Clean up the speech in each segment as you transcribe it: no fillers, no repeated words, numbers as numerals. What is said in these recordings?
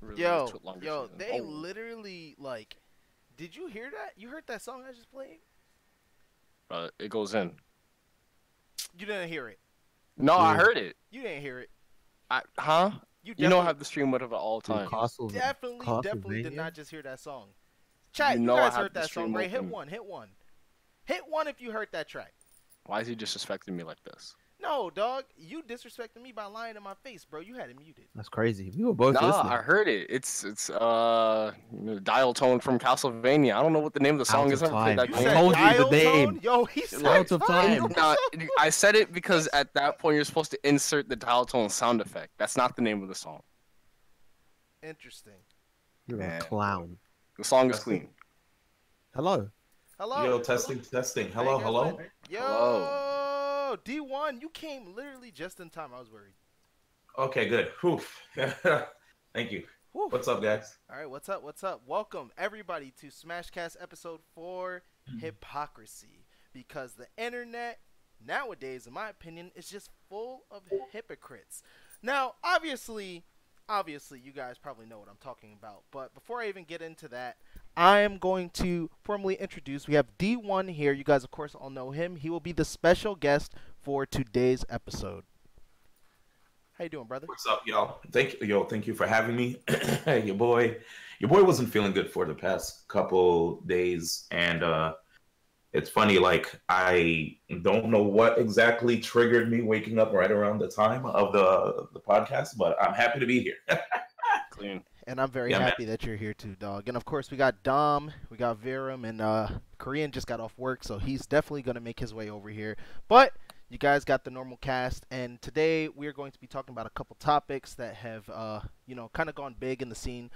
released with longer Yo, seasons. they Oh, literally, like, did you hear that? You heard that song I just played? it goes in. You didn't hear it. No, I Yeah. heard it. You didn't hear it. Huh? You You know I definitely, have the stream with it at all Dude, times. definitely did Castlevania? not just hear that song. Chat, You you know I guys have heard the that song, stream right? Hit open. one, hit one. Hit one if you heard that track. Why is he disrespecting me like this? No, dog, you disrespected me by lying in my face, bro. You had it muted. That's crazy. We were both Nah, listening. I heard it. It's dial tone from Castlevania. I don't know what the name of the song Out is. of I never played time. that You I game. said told you the dial tone? name. Yo, he said Out of time. Nah, I said it because at that point you're supposed to insert the dial tone sound effect. That's not the name of the song. Interesting. You're Man. a clown. The song is clean. Hello. Hello. Yo, testing. How you Hello, guys hello. doing? Yo, Hello. D1, you came literally just in time. I was worried. Okay, good. Whew. Thank you. Whew. What's up, guys? All right, what's up? What's up? Welcome everybody to SmashCast episode 4, Hypocrisy, because the internet nowadays, in my opinion, is just full of hypocrites. Now, obviously, you guys probably know what I'm talking about, but before I even get into that, I am going to formally introduce. We have D1 here. You guys, of course, all know him. He will be the special guest for today's episode. How you doing, brother? What's up, y'all? Thank you for having me. your boy wasn't feeling good for the past couple days, and it's funny. Like, I don't know what exactly triggered me waking up right around the time of the podcast, but I'm happy to be here. Clean. And I'm very happy that you're here too, dog. And of course, we got Dom, we got Virum, and Korean just got off work, so he's definitely going to make his way over here. But you guys got the normal cast, and today we're going to be talking about a couple topics that have, kind of gone big in the scene.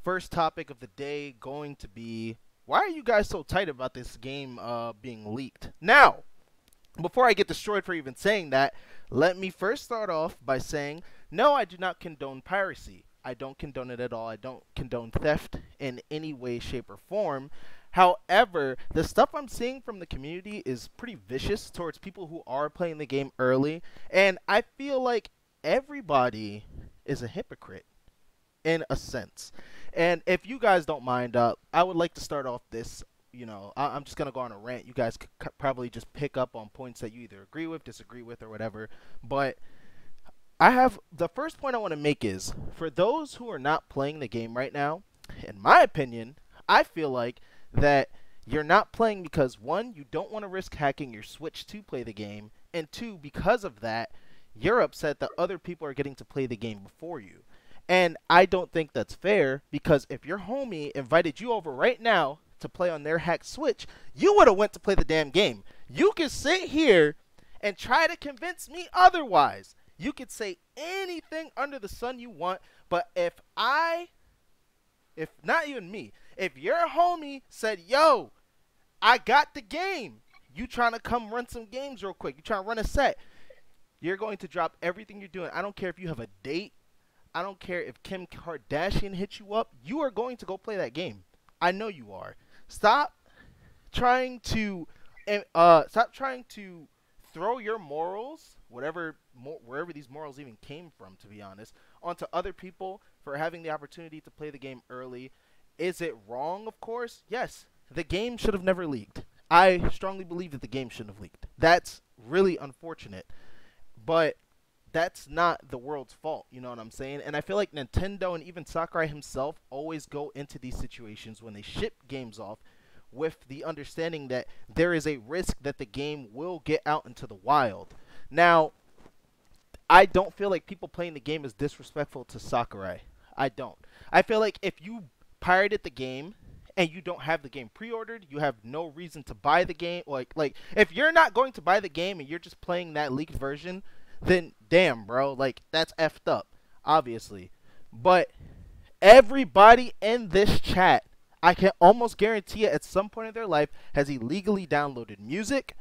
First topic of the day going to be, why are you guys so tight about this game being leaked? Now, before I get destroyed for even saying that, let me first start off by saying, no, I do not condone piracy. I don't condone it at all. I don't condone theft in any way, shape, or form. However, the stuff I'm seeing from the community is pretty vicious towards people who are playing the game early. And I feel like everybody is a hypocrite in a sense. And if you guys don't mind, I would like to start off this. I'm just going to go on a rant. You guys could probably just pick up on points that you either agree with, disagree with, or whatever. But the first point I want to make is, for those who are not playing the game right now, in my opinion, I feel like that you're not playing because, one, you don't want to risk hacking your Switch to play the game, and two, because of that, you're upset that other people are getting to play the game before you. And I don't think that's fair, because if your homie invited you over right now to play on their hacked Switch, you would have went to play the damn game. You can sit here and try to convince me otherwise. You could say anything under the sun you want, but if not even me, if your homie said, yo, I got the game, you trying to come run some games real quick, you trying to run a set, you're going to drop everything you're doing. I don't care if you have a date. I don't care if Kim Kardashian hits you up. You are going to go play that game. I know you are. Stop trying to throw your morals, wherever these morals even came from, to be honest, onto other people for having the opportunity to play the game early. Is it wrong? Of course, yes. The game should have never leaked. I strongly believe that the game shouldn't have leaked. That's really unfortunate, but that's not the world's fault, you know what I'm saying? And I feel like Nintendo and even Sakurai himself always go into these situations when they ship games off with the understanding that there is a risk that the game will get out into the wild. Now, I don't feel like people playing the game is disrespectful to Sakurai. I don't. I feel like if you pirated the game and you don't have the game pre-ordered, you have no reason to buy the game. Like if you're not going to buy the game and you're just playing that leaked version, then damn, bro, like that's effed up, obviously. But everybody in this chat, I can almost guarantee it, at some point in their life has illegally downloaded music,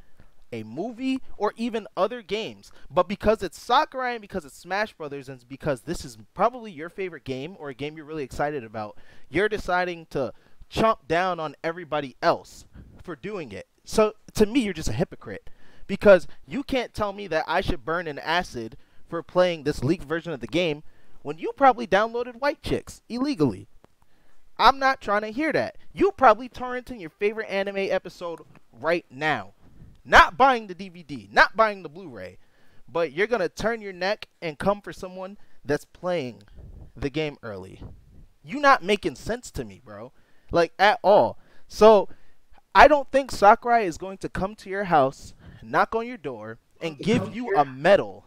a movie, or even other games. But because it's Sakurai and because it's Smash Brothers and because this is probably your favorite game or a game you're really excited about, you're deciding to chomp down on everybody else for doing it. So to me, you're just a hypocrite, because you can't tell me that I should burn an acid for playing this leaked version of the game when you probably downloaded White Chicks illegally. I'm not trying to hear that. You probably torrenting your favorite anime episode right now. Not buying the DVD, not buying the Blu-ray, but you're going to turn your neck and come for someone that's playing the game early. You not making sense to me, bro. Like, at all. So, I don't think Sakurai is going to come to your house, knock on your door, and give you a medal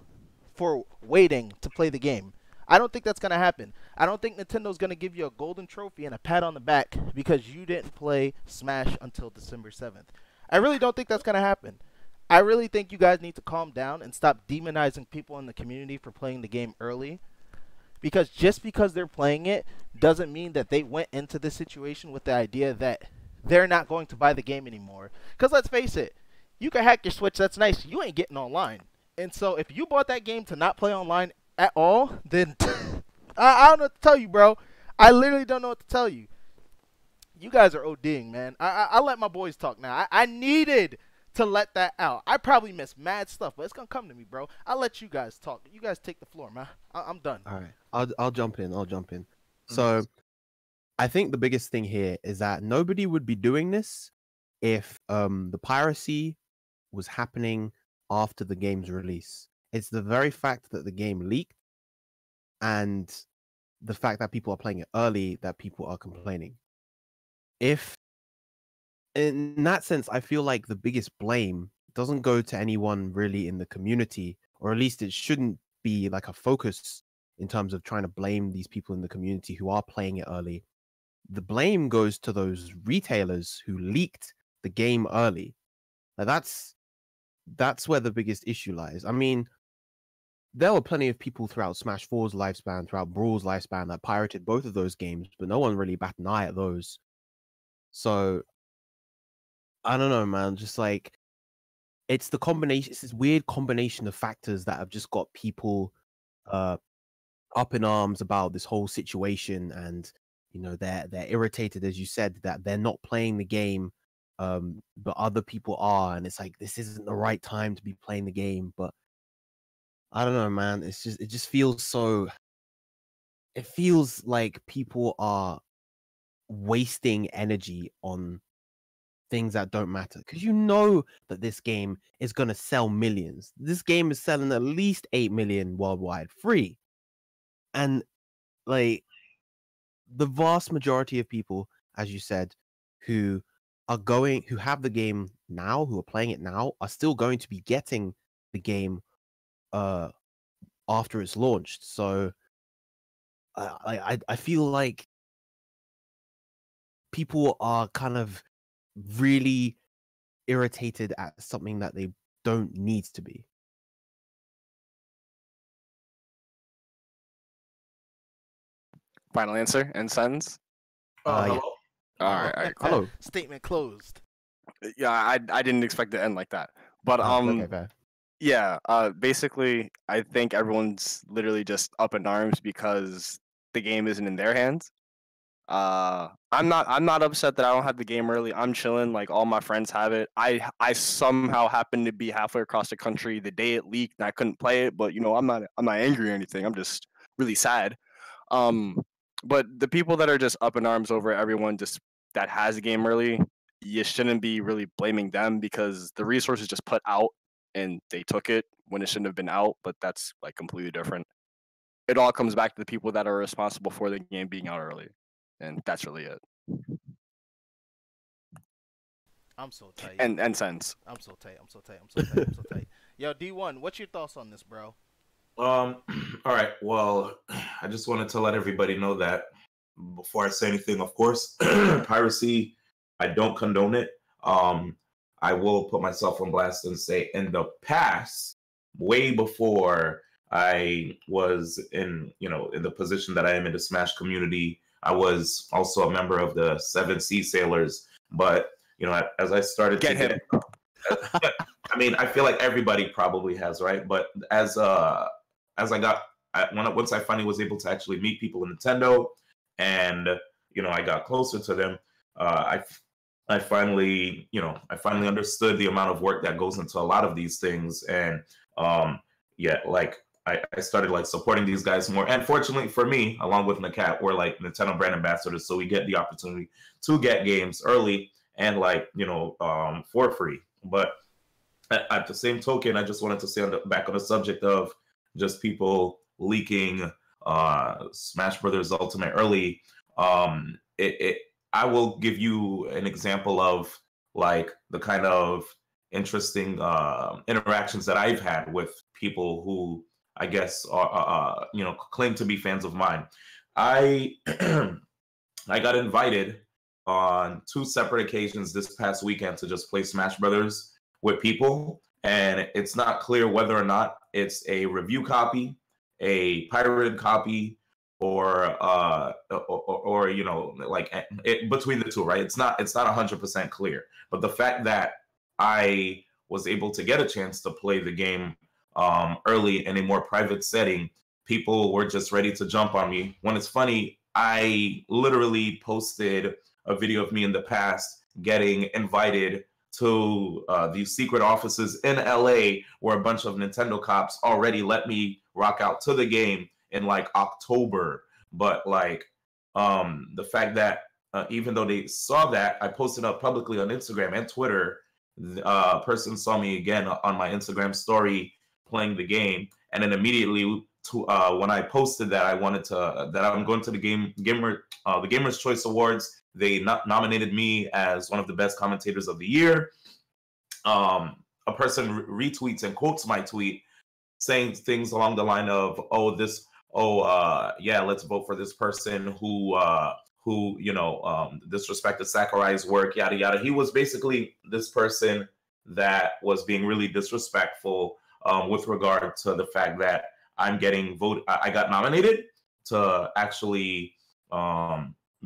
for waiting to play the game. I don't think that's going to happen. I don't think Nintendo's going to give you a golden trophy and a pat on the back because you didn't play Smash until December 7th. I really don't think that's going to happen. I really think you guys need to calm down and stop demonizing people in the community for playing the game early. Because just because they're playing it doesn't mean that they went into this situation with the idea that they're not going to buy the game anymore. Because let's face it, you can hack your Switch, that's nice. You ain't getting online. And so if you bought that game to not play online at all, then I don't know what to tell you, bro. I literally don't know what to tell you. You guys are ODing, man. I'll let my boys talk now. I needed to let that out. I probably missed mad stuff, but it's going to come to me, bro. I'll let you guys talk. You guys take the floor, man. I'm done. All right, I'll jump in. So, I think the biggest thing here is that nobody would be doing this if the piracy was happening after the game's release. It's the very fact that the game leaked and the fact that people are playing it early that people are complaining. If in that sense, I feel like the biggest blame doesn't go to anyone really in the community, or at least it shouldn't be like a focus in terms of trying to blame these people in the community who are playing it early. The blame goes to those retailers who leaked the game early. Like that's where the biggest issue lies. I mean, there were plenty of people throughout Smash 4's lifespan, throughout Brawl's lifespan, that pirated both of those games, but no one really bat an eye at those. So, I don't know, man. Just like, it's the combination, it's this weird combination of factors that have just got people up in arms about this whole situation. And, you know, they're irritated, as you said, that they're not playing the game, but other people are. And it's like, this isn't the right time to be playing the game. But I don't know, man. It just feels so. It feels like people are wasting energy on things that don't matter, because you know that this game is going to sell millions. This game is selling at least 8 million worldwide free. And like, the vast majority of people, as you said, who have the game now, who are playing it now, are still going to be getting the game after it's launched. So I feel like people are kind of really irritated at something that they don't need to be. Final answer and sentence. Yeah. All right, cool. Hello. Statement closed. Yeah, I didn't expect it to end like that. But Okay, fair. yeah, basically, I think everyone's literally just up in arms because the game isn't in their hands. I'm not upset that I don't have the game early. I'm chilling. Like, all my friends have it. I somehow happened to be halfway across the country the day it leaked and I couldn't play it. But, you know, I'm not angry or anything. I'm just really sad. But the people that are just up in arms over everyone just that has the game early, you shouldn't be really blaming them, because the resources just put out and they took it when it shouldn't have been out. But that's like completely different. It all comes back to the people that are responsible for the game being out early. And that's really it. I'm so tight. And sense. I'm so tight. Yo, D1, what's your thoughts on this, bro? All right. Well, I just wanted to let everybody know that before I say anything, of course, piracy, I don't condone it. I will put myself on blast and say, in the past, way before I was in the position that I am in the Smash community, I was also a member of the 7 Sailors. But, you know, as I started Get him. I mean, I feel like everybody probably has, right? But once I finally was able to actually meet people in Nintendo, and you know, I got closer to them, I finally understood the amount of work that goes into a lot of these things. And yeah, like, I started like supporting these guys more. And fortunately for me, along with Nakat, we're like Nintendo brand ambassadors, so we get the opportunity to get games early and like for free. But at the same token, I just wanted to say back on the subject of just people leaking Smash Brothers Ultimate early. I will give you an example of like the kind of interesting interactions that I've had with people who I guess are claim to be fans of mine. I I got invited on 2 separate occasions this past weekend to just play Smash Brothers with people, and it's not clear whether or not it's a review copy, a pirated copy, or like between the two, right? It's not 100% clear. But the fact that I was able to get a chance to play the game early in a more private setting, people were just ready to jump on me. When it's funny, I literally posted a video of me in the past getting invited to these secret offices in LA where a bunch of Nintendo cops already let me rock out to the game in like October. But like the fact that even though they saw that, I posted up publicly on Instagram and Twitter, a person saw me again on my Instagram story playing the game, and then immediately when I posted that I'm going to the Gamers Choice Awards, they nominated me as one of the best commentators of the year. A person retweets and quotes my tweet saying things along the line of, let's vote for this person who disrespected Sakurai's work, yada yada. He was basically this person that was being really disrespectful with regard to the fact that I got nominated to actually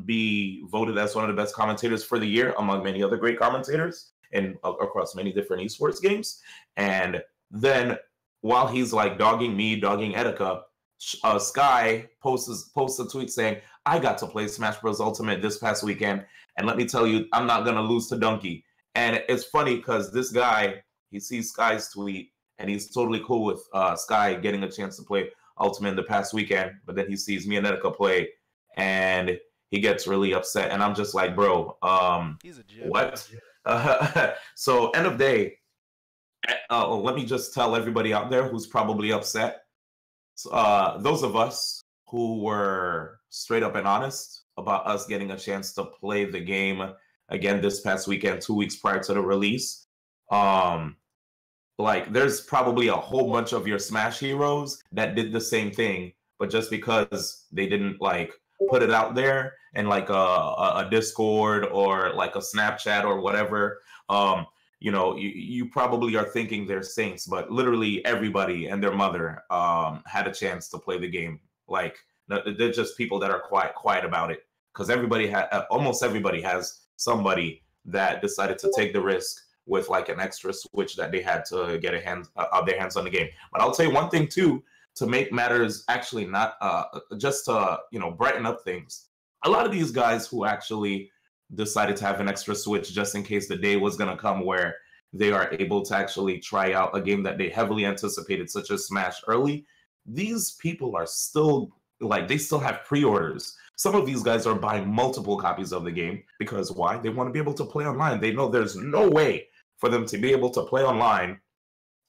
be voted as one of the best commentators for the year among many other great commentators and across many different esports games. And then while he's like dogging me, dogging Etika, Sky posts a tweet saying, I got to play Smash Bros. Ultimate this past weekend, and let me tell you, I'm not going to lose to Donkey. And it's funny because this guy, he sees Sky's tweet, and he's totally cool with Sky getting a chance to play Ultimate in the past weekend, but then he sees me and Etika play, and he gets really upset, and I'm just like, bro, he's a gem. What? So end of day, let me just tell everybody out there who's probably upset. Those of us who were straight up and honest about us getting a chance to play the game again this past weekend, 2 weeks prior to the release, like there's probably a whole bunch of your Smash heroes that did the same thing, but just because they didn't like put it out there in like a Discord or like a Snapchat or whatever, you probably are thinking they're saints, but literally everybody and their mother had a chance to play the game. Like they're just people that are quiet about it, because almost everybody has somebody that decided to take the risk with like an extra Switch that they had to get their hands on the game. But I'll tell you one thing too, to make matters actually not just to brighten up things. A lot of these guys who actually decided to have an extra Switch just in case the day was going to come where they are able to actually try out a game that they heavily anticipated, such as Smash early, these people are still like, they still have pre-orders. Some of these guys are buying multiple copies of the game because why? They want to be able to play online. They know there's no way for them to be able to play online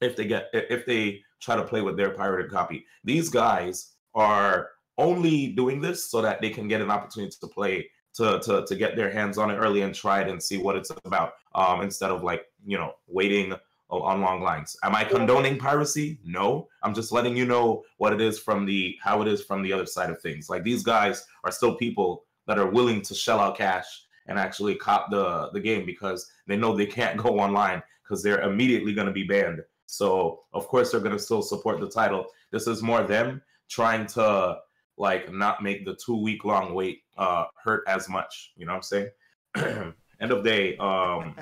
if they try to play with their pirated copy. These guys are only doing this so that they can get an opportunity to play, to get their hands on it early and try it and see what it's about, instead of like waiting on long lines. Am I condoning piracy? No, I'm just letting you know what it is how it is from the other side of things. Like, these guys are still people that are willing to shell out cash and actually cop the game because they know they can't go online because they're immediately going to be banned. So of course they're going to still support the title. This is more them trying to like not make the 2 week long wait hurt as much. You know what I'm saying? End of day, you know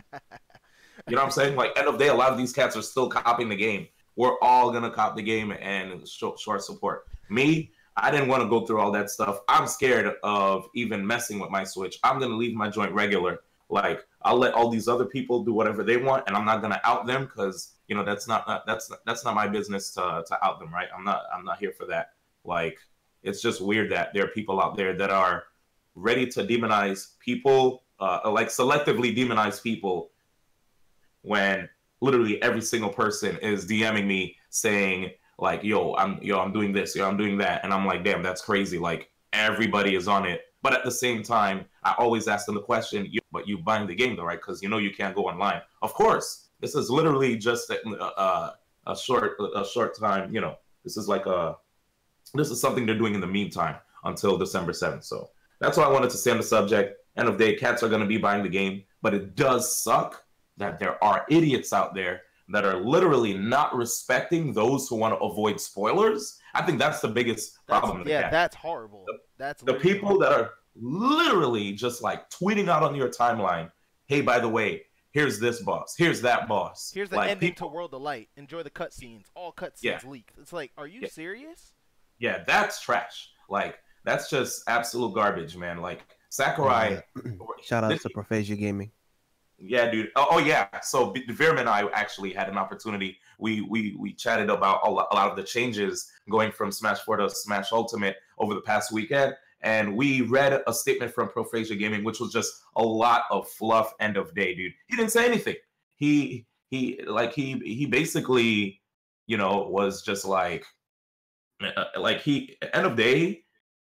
what I'm saying? Like, end of day, a lot of these cats are still copying the game. We're all gonna cop the game and show our support. Me, I didn't want to go through all that stuff. I'm scared of even messing with my Switch. I'm gonna leave my joint regular. Like, I'll let all these other people do whatever they want, and I'm not gonna out them because you know, that's not my business to out them, right? I'm not here for that. Like, it's just weird that there are people out there that are ready to demonize people, like selectively demonize people, when literally every single person is DMing me saying like, I'm doing this, I'm doing that, and I'm like, damn, that's crazy. Like, everybody is on it. But at the same time, I always ask them the question, but you buying the game though, right? Because you know you can't go online. Of course, this is literally just a short time. You know, this is something they're doing in the meantime until December 7th. So that's what I wanted to say on the subject. End of day, cats are going to be buying the game, but it does suck that there are idiots out there that are literally not respecting those who want to avoid spoilers. I think that's the biggest problem. Yeah, that's horrible. That's the people that are literally just like tweeting out on your timeline, hey, by the way, here's this boss, here's that boss. Here's the like, ending to World of Light. Enjoy the cutscenes. All cutscenes leaked. It's like, are you serious? Yeah, that's trash. Like, that's just absolute garbage, man. Like, Sakurai. Shout out to Prophasia Gaming. Yeah, dude. Oh yeah. So Virum and I actually had an opportunity. We chatted about a lot of the changes going from Smash 4 to Smash Ultimate over the past weekend, and we read a statement from Prophasia Gaming, which was just a lot of fluff. End of day, dude. He didn't say anything. He basically, you know, was just like end of day.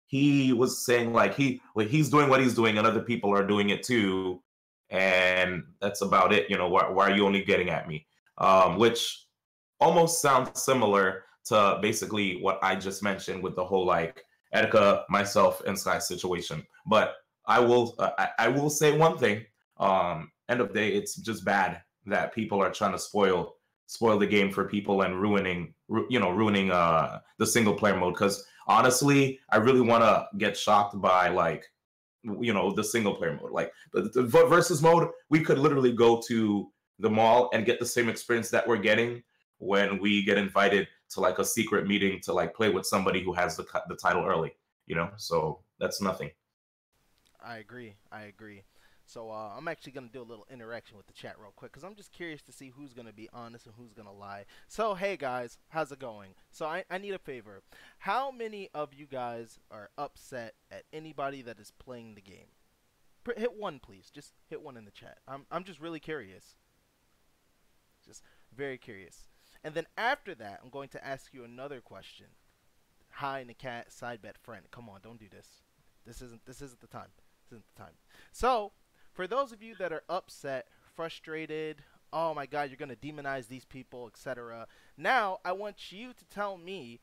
He was saying like he's doing what he's doing, and other people are doing it too. And that's about it. You know, why are you only getting at me? Which almost sounds similar to basically what I just mentioned with the whole like Etika, myself, and Sky situation. But I will say one thing. End of day, it's just bad that people are trying to spoil the game for people and ruining the single player mode. Because honestly, I really want to get shocked by like, you know, the single player mode. Like the versus mode, we could literally go to the mall and get the same experience that we're getting when we get invited to like a secret meeting to like play with somebody who has the title early, you know. So that's nothing. I agree. So I'm actually going to do a little interaction with the chat real quick because I'm just curious to see who's going to be honest and who's going to lie. So, hey guys, how's it going? So I need a favor. How many of you guys are upset at anybody that is playing the game? Hit one, please. Just hit one in the chat. I'm just really curious. Just very curious. And then after that, I'm going to ask you another question. Hi, Nakat, side bet friend. Come on, don't do this. This isn't the time. This isn't the time. So, for those of you that are upset, frustrated, oh my god, you're going to demonize these people, etc. Now, I want you to tell me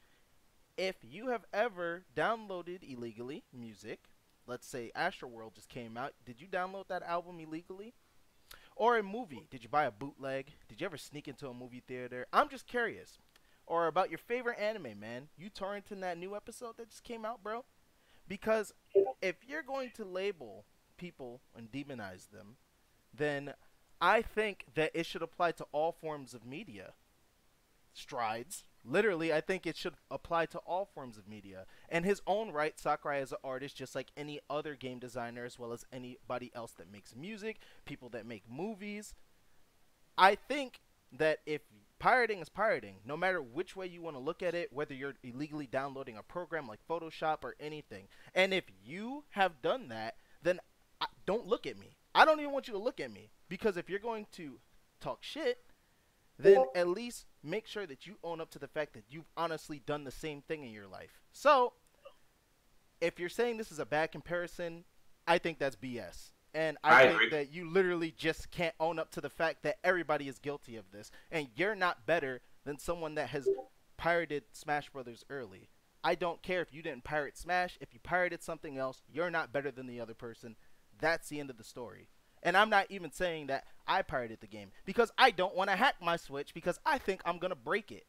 if you have ever downloaded illegally music. Let's say Astroworld just came out. Did you download that album illegally? Or a movie. Did you buy a bootleg? Did you ever sneak into a movie theater? I'm just curious. Or about your favorite anime, man. You torrenting that new episode that just came out, bro? Because if you're going to label people and demonize them, then I think that it should apply to all forms of media. Strides. Literally, I think it should apply to all forms of media. And his own right, Sakurai is an artist just like any other game designer, as well as anybody else that makes music, people that make movies. I think that if pirating is pirating, no matter which way you want to look at it, whether you're illegally downloading a program like Photoshop or anything, and if you have done that, then don't look at me. I don't even want you to look at me, because if you're going to talk shit, then at least make sure that you own up to the fact that you've honestly done the same thing in your life. So, if you're saying this is a bad comparison, I think that's BS. And I think that you literally just can't own up to the fact that everybody is guilty of this. And you're not better than someone that has pirated Smash Brothers early. I don't care if you didn't pirate Smash. If you pirated something else, you're not better than the other person. That's the end of the story. And I'm not even saying that I pirated the game, because I don't want to hack my Switch, because I think I'm going to break it.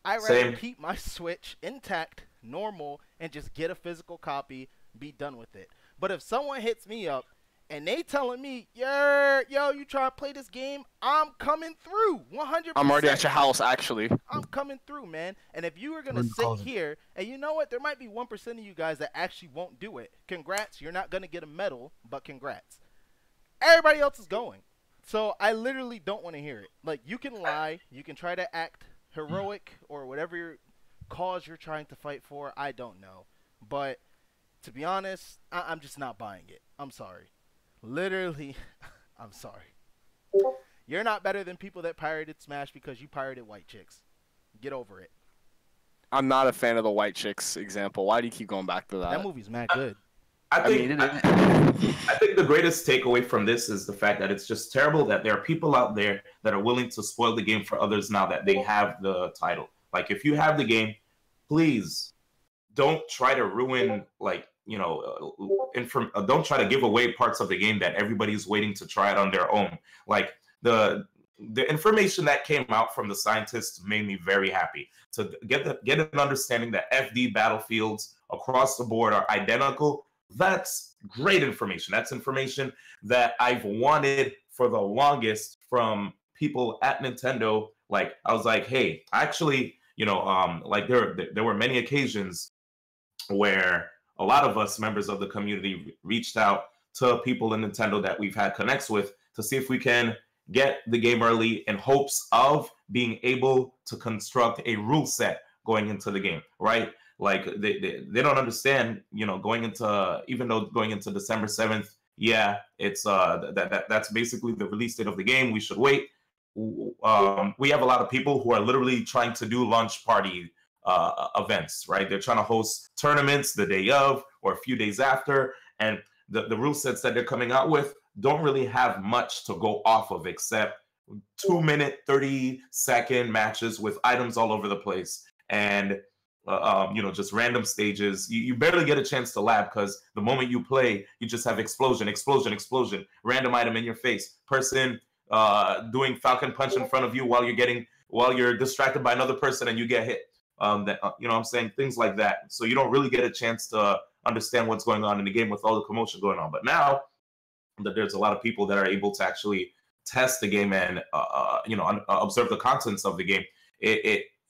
I'd rather keep my Switch intact, normal, and just get a physical copy, be done with it. But if someone hits me up and they telling me, yo, you try to play this game, I'm coming through 100%. I'm already at your house, actually. I'm coming through, man. And if you are going to sit here, and you know what, there might be 1% of you guys that actually won't do it. Congrats, you're not going to get a medal, but congrats. Everybody else is going. So I literally don't want to hear it. Like, you can lie, you can try to act heroic or whatever cause you're trying to fight for. I don't know, but to be honest, I'm just not buying it. I'm sorry. Literally, I'm sorry. You're not better than people that pirated Smash because you pirated white chicks. Get over it. I'm not a fan of the white chicks example. Why do you keep going back to that? That movie's mad good. I think mean, I think the greatest takeaway from this is the fact that it's just terrible that there are people out there that are willing to spoil the game for others now that they have the title. Like, if you have the game, please don't try to ruin, like, don't try to give away parts of the game that everybody's waiting to try it on their own. Like, the information that came out from the scientists made me very happy to get an understanding that FD battlefields across the board are identical. That's great information. That's information that I've wanted for the longest from people at Nintendo. Like, I was like, hey, actually, like there were many occasions where a lot of us members of the community reached out to people in Nintendo that we've had connects with to see if we can get the game early in hopes of being able to construct a rule set going into the game, right? Like, they don't understand, going into December 7th, yeah, it's that's basically the release date of the game. We should wait. We have a lot of people who are literally trying to do launch party events, right? They're trying to host tournaments the day of or a few days after, and the rule sets that they're coming out with don't really have much to go off of except 2-minute, 30-second matches with items all over the place, and just random stages. You barely get a chance to lab because the moment you play, you just have explosion, random item in your face, person doing Falcon Punch in front of you while you're distracted by another person and you get hit. I'm saying, things like that. So you don't really get a chance to understand what's going on in the game with all the commotion going on. But now that there's a lot of people that are able to actually test the game and observe the contents of the game,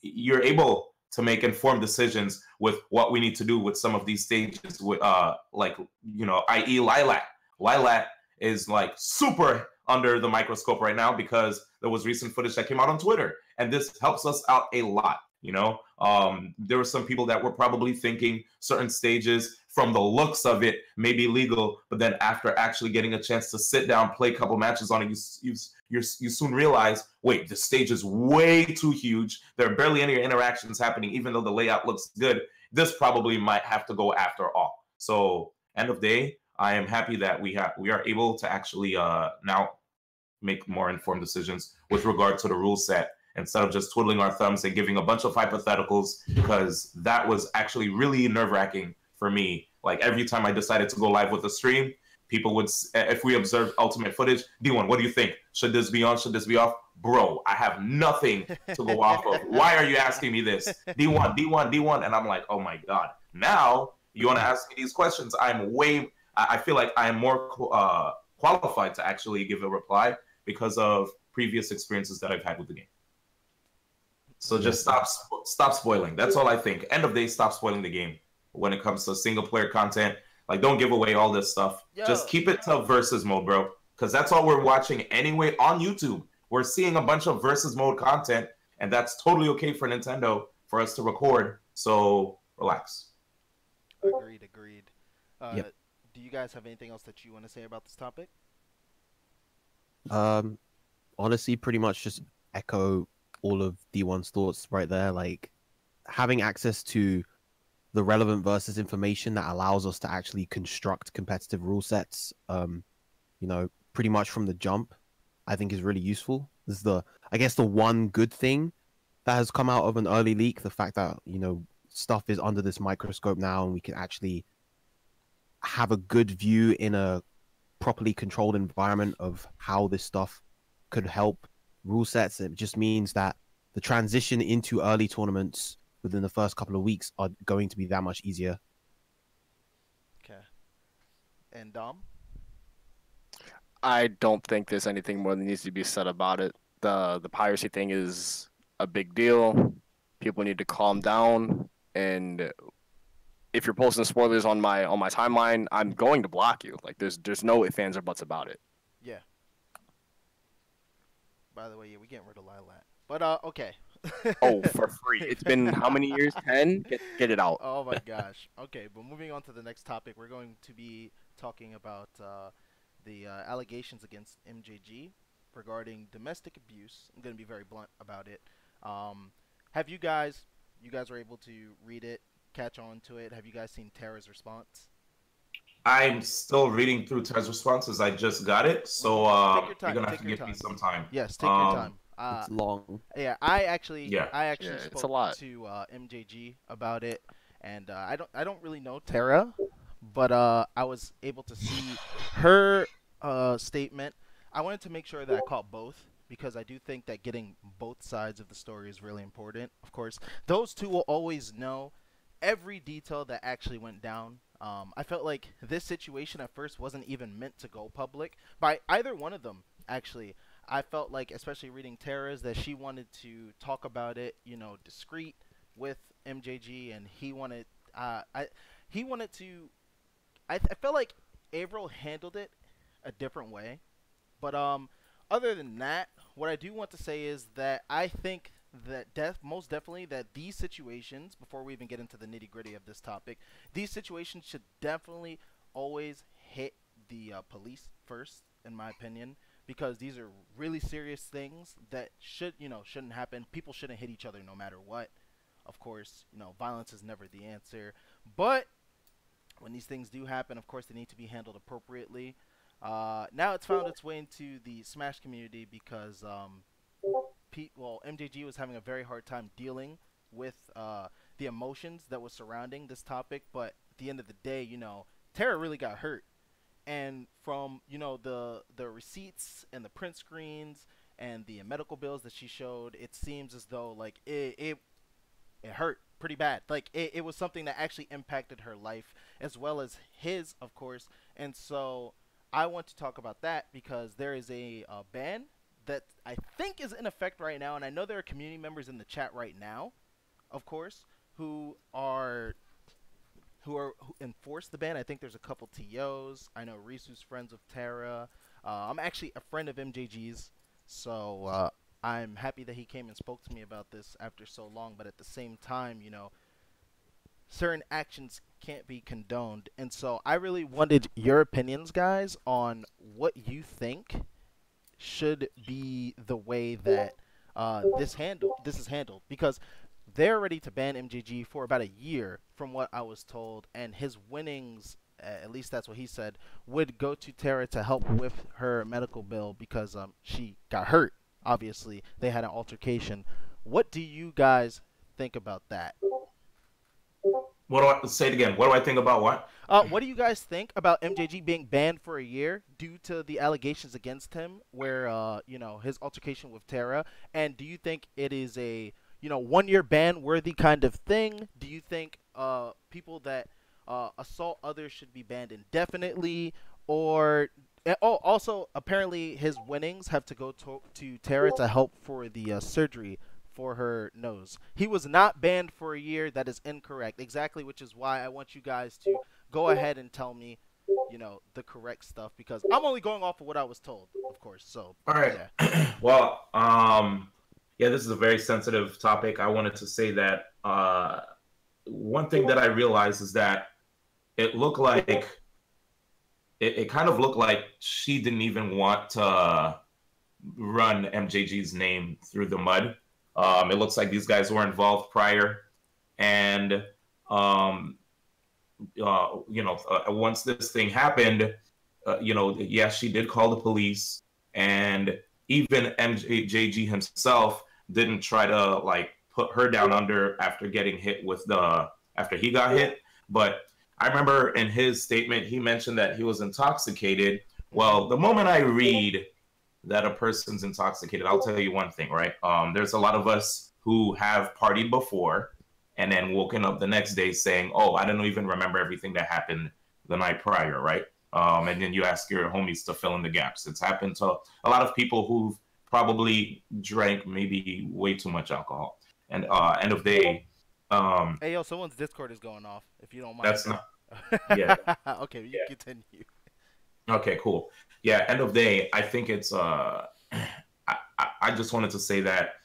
you're able to make informed decisions with what we need to do with some of these stages, with i.e. Lilac. Lilac is like super under the microscope right now because there was recent footage that came out on Twitter, and this helps us out a lot. There were some people that were probably thinking certain stages, from the looks of it, may be legal, but then after actually getting a chance to sit down, play a couple matches on it, you soon realize, wait, the stage is way too huge. There are barely any interactions happening, even though the layout looks good. This probably might have to go after all. So, end of day, I am happy that we are able to actually now make more informed decisions with regard to the rule set, instead of just twiddling our thumbs and giving a bunch of hypotheticals, because that was actually really nerve-wracking for me. Like, every time I decided to go live with a stream, people would, if we observed ultimate footage, D1, what do you think? Should this be on? Should this be off? Bro, I have nothing to go off of. Why are you asking me this? D1. And I'm like, oh my God. Now you want to ask me these questions. I feel like I am more qualified to actually give a reply because of previous experiences that I've had with the game. So just stop spoiling. That's all I think. End of day, stop spoiling the game when it comes to single player content. Like, don't give away all this stuff. Just keep it to versus mode, bro. Because that's all we're watching anyway on YouTube. We're seeing a bunch of versus mode content, and that's totally okay for Nintendo for us to record. So relax. Agreed. Yep. Do you guys have anything else that you want to say about this topic? Honestly, pretty much just echo all of D1's thoughts right there. Like, having access to the relevant versus information that allows us to actually construct competitive rule sets, pretty much from the jump, I think is really useful. This is I guess the one good thing that has come out of an early leak, the fact that, stuff is under this microscope now, and we can actually have a good view in a properly controlled environment of how this stuff could help rule sets. It just means that the transition into early tournaments within the first couple of weeks are going to be that much easier. Okay. And Dom? I don't think there's anything more that needs to be said about it. The piracy thing is a big deal. People need to calm down, and if you're posting spoilers on my timeline, I'm going to block you. Like, there's no ifs, ands, or buts about it. Yeah. by the way. Yeah, we getting rid of Lilac. But okay. Oh, for free. It's been how many years? 10? Get it out. Oh my gosh. Okay, but moving on to the next topic, we're going to be talking about the allegations against MJG regarding domestic abuse. I'm going to be very blunt about it. Have you guys were able to read it, catch on to it? Have you guys seen Tara's response? I'm still reading through Ted's responses. I just got it, so Take your time. you're gonna have Take to your give me time. some time. Yes, take your time. It's long. Yeah, I actually Yeah. Yeah, it's a spoke lot. to MJG about it, and I don't really know Tara, but I was able to see her statement. I wanted to make sure that I caught both because I do think that getting both sides of the story is really important. Of course, those two will always know every detail that actually went down. I felt like this situation at first wasn't even meant to go public by either one of them, actually. I felt like, especially reading Tara's, that she wanted to talk about it, discreet with MJG, and he wanted, he wanted to. I felt like Averill handled it a different way, but other than that, what I do want to say is that I think that most definitely that these situations, before we even get into the nitty gritty of this topic, these situations should definitely always hit the police first, in my opinion, because these are really serious things that shouldn't happen. People shouldn't hit each other no matter what. Of course, violence is never the answer, but when these things do happen, of course, they need to be handled appropriately. Now it's found its way into the Smash community because MJG was having a very hard time dealing with the emotions that was surrounding this topic. But at the end of the day, Tara really got hurt, and from the receipts and the print screens and the medical bills that she showed, it seems as though like it hurt pretty bad. Like it was something that actually impacted her life as well as his, of course. And so I want to talk about that because there is a ban that I think is in effect right now, and I know there are community members in the chat right now, of course, who enforce the ban. I think there's a couple TOs. I know Risu's friends with Tara. I'm actually a friend of MJG's, so I'm happy that he came and spoke to me about this after so long. But at the same time, certain actions can't be condoned, and so I really wanted your opinions, guys, on what you think should be the way that this is handled, because they're ready to ban MJG for about a year, from what I was told, and his winnings, at least that's what he said, would go to Tara to help with her medical bill because she got hurt. Obviously, they had an altercation. What do you guys think about that? Say it again? What do I think about what? What do you guys think about MJG being banned for a year due to the allegations against him, where his altercation with Tara? And do you think it is a 1-year ban worthy kind of thing? Do you think people that assault others should be banned indefinitely? Or also apparently his winnings have to go to Tara to help for the surgery for her nose. He was not banned for a year. That is incorrect. Exactly, which is why I want you guys to go ahead and tell me, the correct stuff, because I'm only going off of what I was told, of course. So, all right. Yeah. Well, yeah, this is a very sensitive topic. I wanted to say that one thing that I realized is that it looked like it kind of looked like she didn't even want to run MJG's name through the mud. It looks like these guys were involved prior, and once this thing happened, yes, she did call the police, and even MJG himself didn't try to put her down under after getting hit after he got hit. But I remember in his statement he mentioned that he was intoxicated. Well, the moment I read that a person's intoxicated, I'll tell you one thing, right? There's a lot of us who have partied before and then woken up the next day saying, oh, I don't even remember everything that happened the night prior, right? And then you ask your homies to fill in the gaps. It's happened to a lot of people who've probably drank maybe way too much alcohol. And end of day, hey, yo, someone's Discord is going off, if you don't mind. That's not, yeah. Okay, you continue. Okay, cool. Yeah, end of day, I think it's I I just wanted to say that,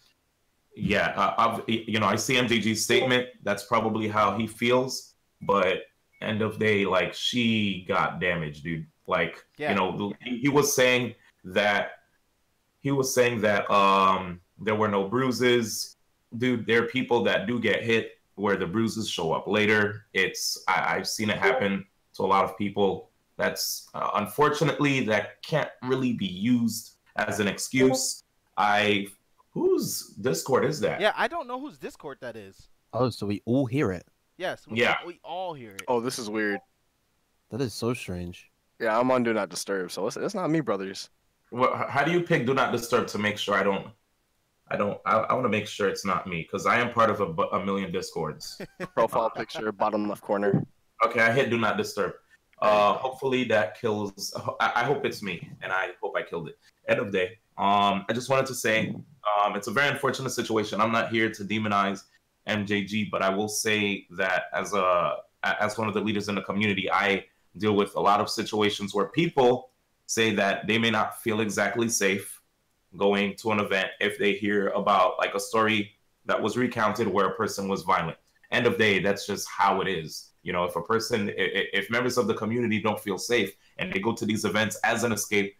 yeah, I see MJG's statement. That's probably how he feels, but end of day, like, she got damaged, dude. Like, Yeah. he was saying that there were no bruises. Dude, there are people that do get hit where the bruises show up later. I've seen it happen to a lot of people. That's unfortunately, that can't really be used as an excuse. Whose Discord is that? Yeah, I don't know whose Discord that is. Oh, so we all hear it. Yes, Yeah. we all hear it. Oh, this is weird. That is so strange. Yeah, I'm on Do Not Disturb, so it's not me, brothers. Well, how do you pick Do Not Disturb to make sure I want to make sure it's not me, because I am part of a million Discords. Profile picture, bottom left corner. Okay, I hit Do Not Disturb. Hopefully that kills. I hope it's me, and I hope I killed it. End of day. I just wanted to say, it's a very unfortunate situation. I'm not here to demonize MJG, but I will say that as one of the leaders in the community, I deal with a lot of situations where people say that they may not feel exactly safe going to an event if they hear about like a story that was recounted where a person was violent. End of day, that's just how it is. If members of the community don't feel safe and they go to these events as an escape,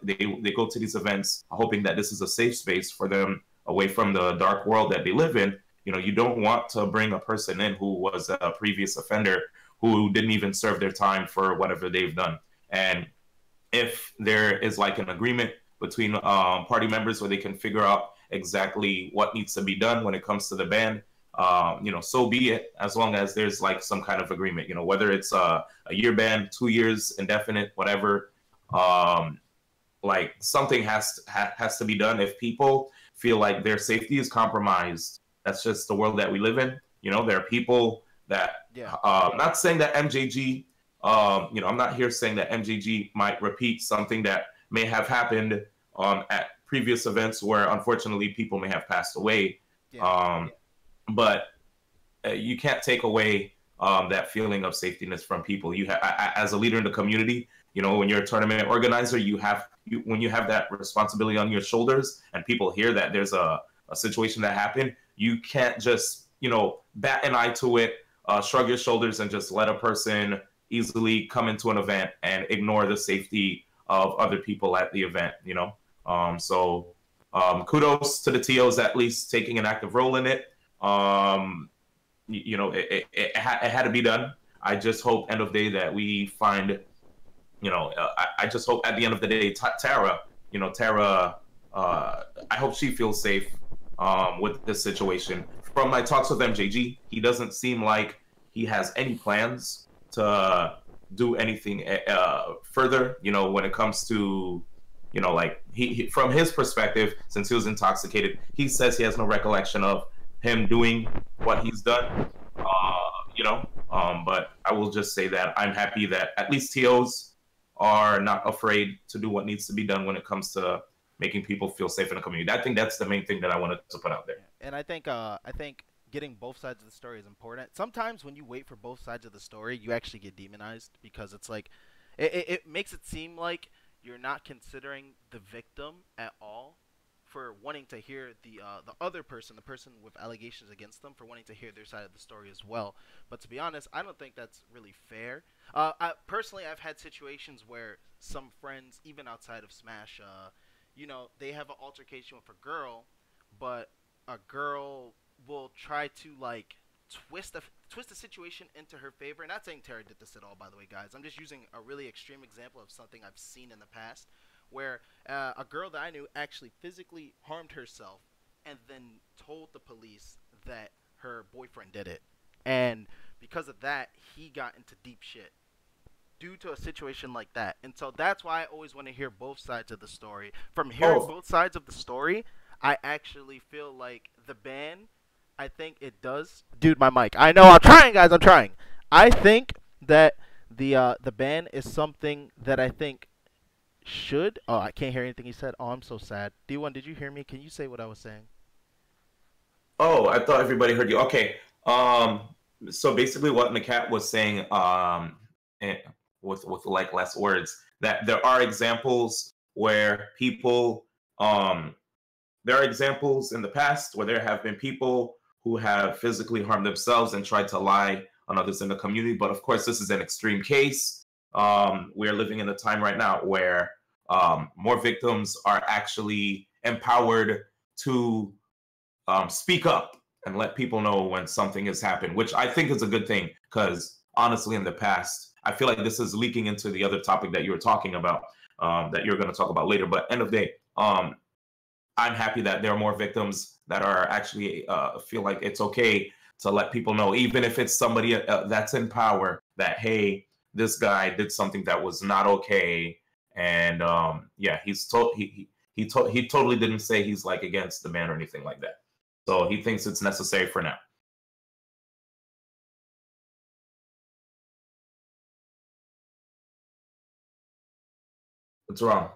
they go to these events hoping that this is a safe space for them away from the dark world that they live in. You don't want to bring a person in who was a previous offender who didn't even serve their time for whatever they've done. And if there is like an agreement between party members where they can figure out exactly what needs to be done when it comes to the ban, so be it, as long as there's like some kind of agreement, whether it's a year ban, 2 years, indefinite, whatever, like something has to be done. If people feel like their safety is compromised, that's just the world that we live in. There are people that, not saying that MJG, I'm not here saying that MJG might repeat something that may have happened at previous events where unfortunately people may have passed away. But you can't take away that feeling of safetyness from people. As a leader in the community, when you're a tournament organizer, when you have that responsibility on your shoulders and people hear that there's a situation that happened, you can't just, bat an eye to it, shrug your shoulders and just let a person easily come into an event and ignore the safety of other people at the event, So kudos to the TOs at least taking an active role in it. It had to be done. I just hope end of day that we find, I just hope at the end of the day, Tara, I hope she feels safe with this situation. From my talks with MJG, he doesn't seem like he has any plans to do anything further, when it comes to, like he from his perspective, since he was intoxicated, he says he has no recollection of him doing what he's done, but I will just say that I'm happy that at least TOs are not afraid to do what needs to be done when it comes to making people feel safe in the community. I think that's the main thing that I wanted to put out there. And I think getting both sides of the story is important. Sometimes when you wait for both sides of the story, you actually get demonized because it's like it makes it seem like you're not considering the victim at all for wanting to hear the other person, the person with allegations against them, for wanting to hear their side of the story as well. But to be honest, I don't think that's really fair. Personally, I've had situations where some friends, even outside of Smash, they have an altercation with a girl, but a girl will try to like twist the situation into her favor. Not saying Tara did this at all, by the way, guys. I'm just using a really extreme example of something I've seen in the past, where a girl that I knew actually physically harmed herself and then told the police that her boyfriend did it. And because of that, he got into deep shit due to a situation like that. And so that's why I always want to hear both sides of the story. From hearing both sides of the story, I actually feel like the ban, I think it does. Dude, my mic. I know, I'm trying, guys. I'm trying. I think that the ban is something that I think should. Oh, I can't hear anything he said. Oh, I'm so sad. D1, did you hear me? Can you say what I was saying? Oh, I thought everybody heard you. Okay. So basically, what Nakat was saying, with like less words, that there are examples where people there are examples in the past where there have been people who have physically harmed themselves and tried to lie on others in the community. But of course, this is an extreme case. We're living in a time right now where more victims are actually empowered to speak up and let people know when something has happened, which I think is a good thing, because honestly, in the past, I feel like this is leaking into the other topic that you were talking about, that you're going to talk about later. But end of the day, I'm happy that there are more victims that are actually feel like it's okay to let people know, even if it's somebody that's in power, that, hey, this guy did something that was not okay. And yeah, he totally didn't say he's like against the man or anything like that. So he thinks it's necessary for now. What's wrong?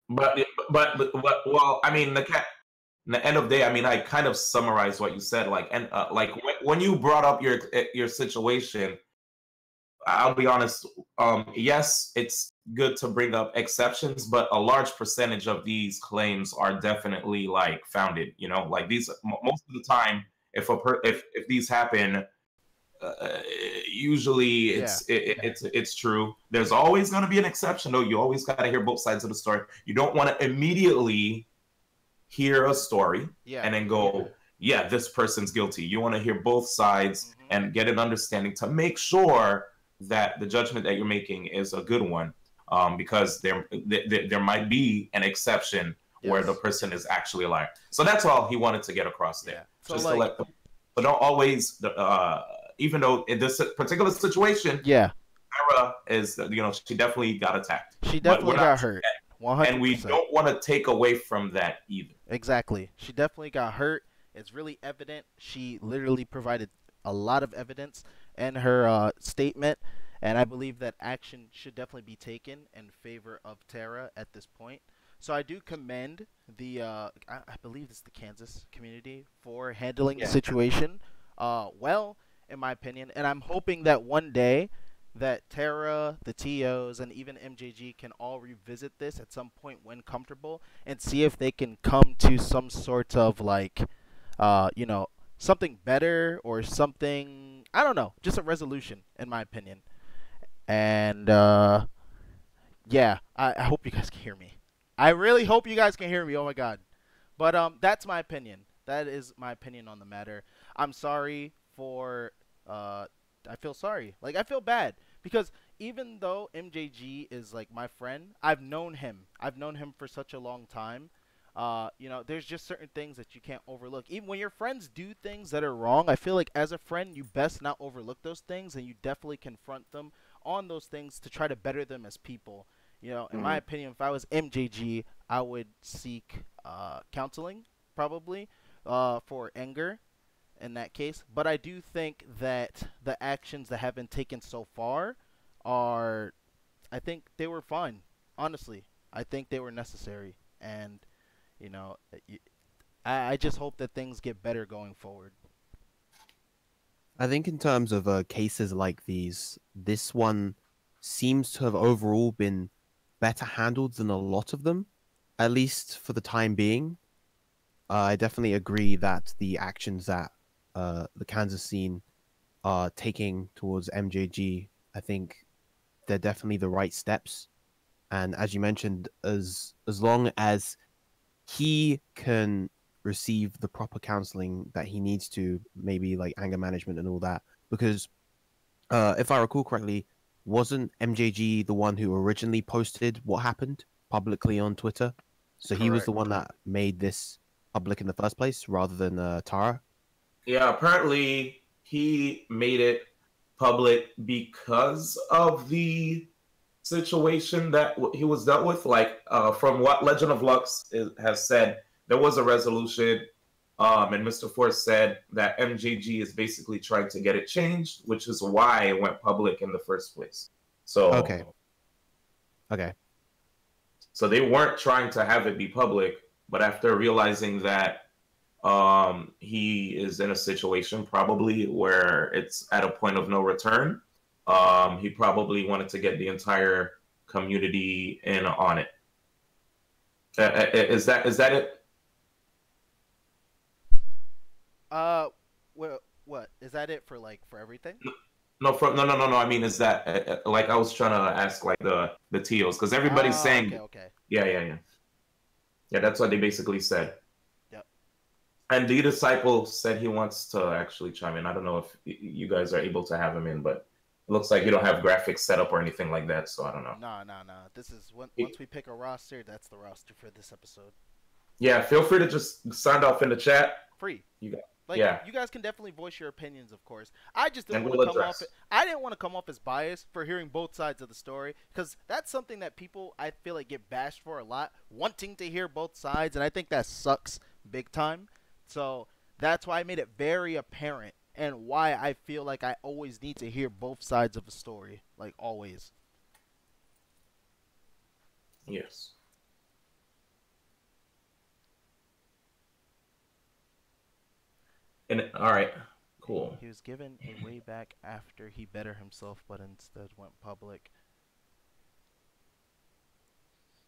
But well, I mean, the end of the day, I mean, I kind of summarized what you said. Like, and like when you brought up your situation, I'll be honest. Yes, it's good to bring up exceptions, but a large percentage of these claims are definitely like founded. You know, like these most of the time, if these happen, usually it's true. There's always going to be an exception, though. You always got to hear both sides of the story. You don't want to immediately hear a story and then go, yeah, this person's guilty. You want to hear both sides and get an understanding to make sure that the judgment that you're making is a good one, because there might be an exception where the person is actually a liar. So that's all he wanted to get across there. So just like, to let them, but don't always, even though in this particular situation, Sarah is, you know, she definitely got attacked. She definitely got hurt. 100%. And we don't want to take away from that either. Exactly. She definitely got hurt. It's really evident. She literally provided a lot of evidence in her statement, and I believe that action should definitely be taken in favor of Tara at this point. So I do commend the, I believe it's the Kansas community, for handling the situation well, in my opinion. And I'm hoping that one day that Tara, the TOs, and even MJG can all revisit this at some point when comfortable and see if they can come to some sort of like, you know, something better or something, I don't know, just a resolution, in my opinion. And yeah, I hope you guys can hear me. I really hope you guys can hear me. Oh my God. But that's my opinion. That is my opinion on the matter. I'm sorry for I feel sorry. Like, I feel bad because even though MJG is like my friend, I've known him. I've known him for such a long time. You know, there's just certain things that you can't overlook. Even when your friends do things that are wrong, I feel like as a friend, you best not overlook those things, and you definitely confront them on those things to try to better them as people. You know, in my opinion, if I was MJG, I would seek counseling, probably, for anger in that case. But I do think that the actions that have been taken so far are, I think they were fine. Honestly, I think they were necessary. And, you know, I just hope that things get better going forward. I think in terms of cases like these, this one seems to have overall been better handled than a lot of them, at least for the time being. I definitely agree that the actions that the Kansas scene are taking towards MJG, I think they're definitely the right steps. And as you mentioned, as long as he can receive the proper counseling that he needs to, maybe like anger management and all that, because if I recall correctly, wasn't MJG the one who originally posted what happened publicly on Twitter? So Correct. He was the one that made this public in the first place rather than Tara? Yeah, apparently he made it public because of the situation that he was dealt with. Like, from what Legend of Lux has said, there was a resolution, and Mr. Force said that MJG is basically trying to get it changed, which is why it went public in the first place. So Okay. So they weren't trying to have it be public, but after realizing that he is in a situation probably where it's at a point of no return, he probably wanted to get the entire community in on it. Is that it? Well, what is that it for? Like for everything? No. I mean, is that like I was trying to ask like the TOs because everybody's Oh, saying, okay. yeah. That's what they basically said. Yep. And the disciple said he wants to actually chime in. I don't know if you guys are able to have him in, but it looks like you don't have graphics set up or anything like that, so I don't know. No. This is once we pick a roster, that's the roster for this episode. Yeah, feel free to just sound off in the chat. Free. You got, Like, yeah. you guys can definitely voice your opinions, of course. I just didn't And want we'll to come address. off. I didn't want to come off as biased for hearing both sides of the story, because that's something that people, I feel like, get bashed for a lot, wanting to hear both sides, and I think that sucks big time. So that's why I made it very apparent, and why I feel like I always need to hear both sides of a story, like always. Yes. And all right, cool. He was given a way back after he better himself, but instead went public.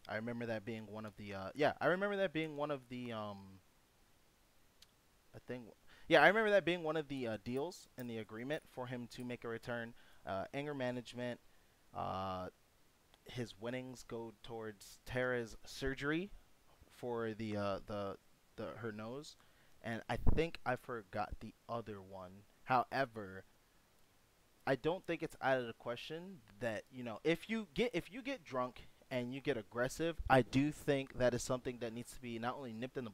I remember that being one of the I remember that being one of the I think yeah, I remember that being one of the deals in the agreement for him to make a return. Anger management, his winnings go towards Tara's surgery for the her nose, and I think I forgot the other one. However, I don't think it's out of the question that, you know, if you get drunk and you get aggressive, I do think that is something that needs to be not only nipped in the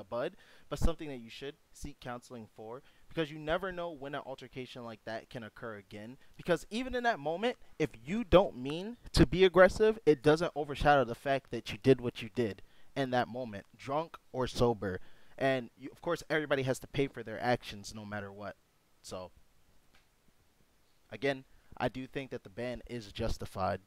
bud, but something that you should seek counseling for, because you never know when an altercation like that can occur again. Because even in that moment, if you don't mean to be aggressive, it doesn't overshadow the fact that you did what you did in that moment, drunk or sober. And you, of course, everybody has to pay for their actions no matter what. So again, I do think that the ban is justified.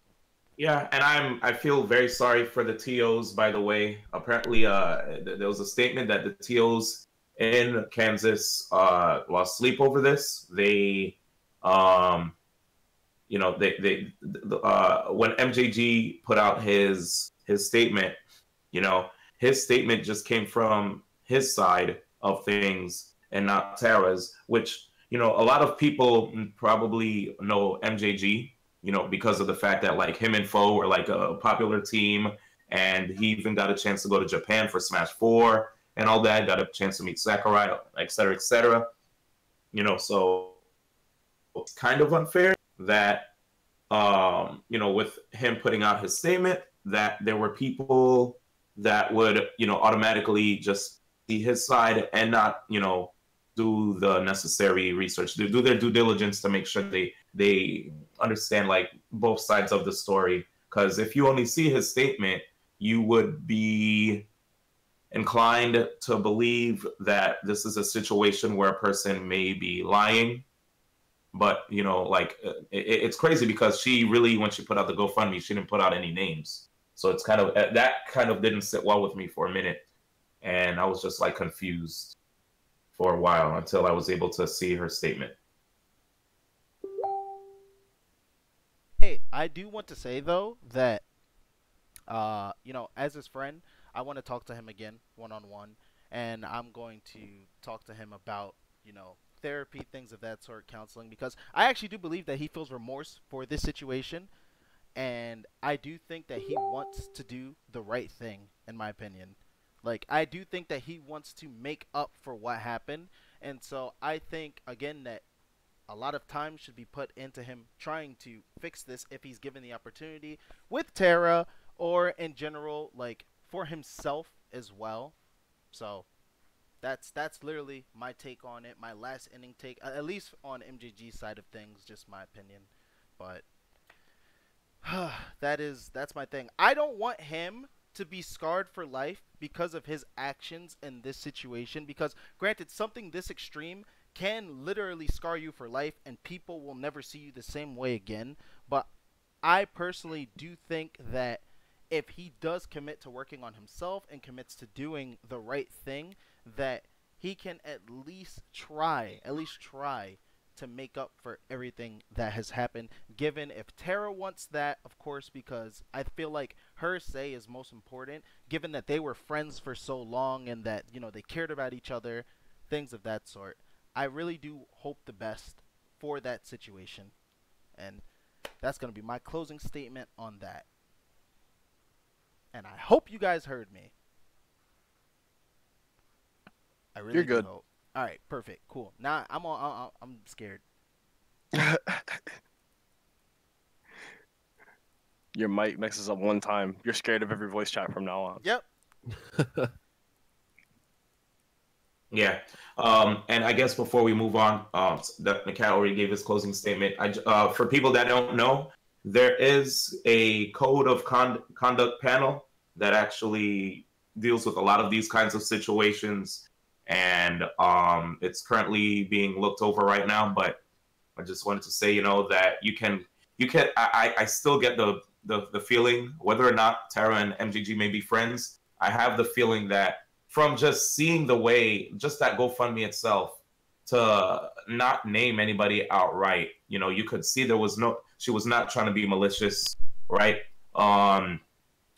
Yeah, and I feel very sorry for the TOs. By the way, apparently, there was a statement that the TOs in Kansas lost sleep over this. They, when MJG put out his statement, you know, his statement just came from his side of things and not Tara's, which, you know, a lot of people probably know MJG, you know, because of the fact that like him and Foe were like a popular team, and he even got a chance to go to Japan for Smash 4 and all that, got a chance to meet Sakurai, et cetera, et cetera. You know, so it's kind of unfair that, you know, with him putting out his statement, that there were people that would, you know, automatically just see his side and not, you know, do the necessary research, do their due diligence to make sure they understand like both sides of the story. Because if you only see his statement, you would be inclined to believe that this is a situation where a person may be lying. But, you know, like it's crazy because she really, when she put out the GoFundMe, she didn't put out any names. So it's kind of, that kind of didn't sit well with me for a minute. And I was just like confused for a while until I was able to see her statement. Hey, I do want to say though that, you know, as his friend, I want to talk to him again one-on-one, and I'm going to talk to him about, you know, therapy, things of that sort, counseling, because I actually do believe that he feels remorse for this situation, and I do think that he wants to do the right thing, in my opinion. Like, I do think that he wants to make up for what happened, and so I think, again, that a lot of time should be put into him trying to fix this if he's given the opportunity with Tara, or in general, like, for himself as well. So that's literally my take on it, my last inning take, at least on MJG's side of things, just my opinion. But that's my thing. I don't want him to be scarred for life because of his actions in this situation, because granted, something this extreme can literally scar you for life and people will never see you the same way again. But I personally do think that if he does commit to working on himself and commits to doing the right thing, that he can at least try to make up for everything that has happened. Given if Tara wants that, of course, because I feel like her say is most important, given that they were friends for so long and that, you know, they cared about each other, things of that sort. I really do hope the best for that situation. And that's going to be my closing statement on that. And I hope you guys heard me. I really You're good. do hope. All right, perfect, cool. Now I'm scared. Your mic messes up one time. You're scared of every voice chat from now on. Yep. Yeah. And I guess before we move on, Nakat already gave his closing statement. For people that don't know, there is a code of conduct panel that actually deals with a lot of these kinds of situations, and it's currently being looked over right now. But I just wanted to say, that you can. I still get the feeling, whether or not Tara and MJG may be friends, I have the feeling that from just seeing the way, just that GoFundMe itself, to not name anybody outright, you could see she was not trying to be malicious, right?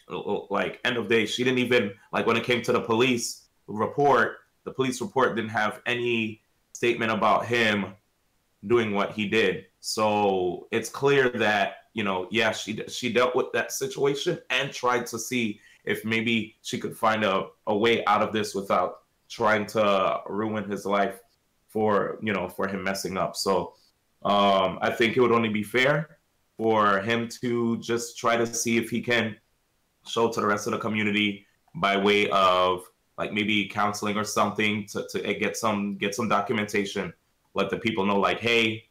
Like, end of day, she didn't even, like, when it came to the police report didn't have any statement about him doing what he did. So it's clear that, yeah, she dealt with that situation and tried to see if maybe she could find a way out of this without trying to ruin his life for him messing up. So I think it would only be fair for him to just try to see if he can show to the rest of the community by way of, like, maybe counseling or something to get some documentation, let the people know, like, hey,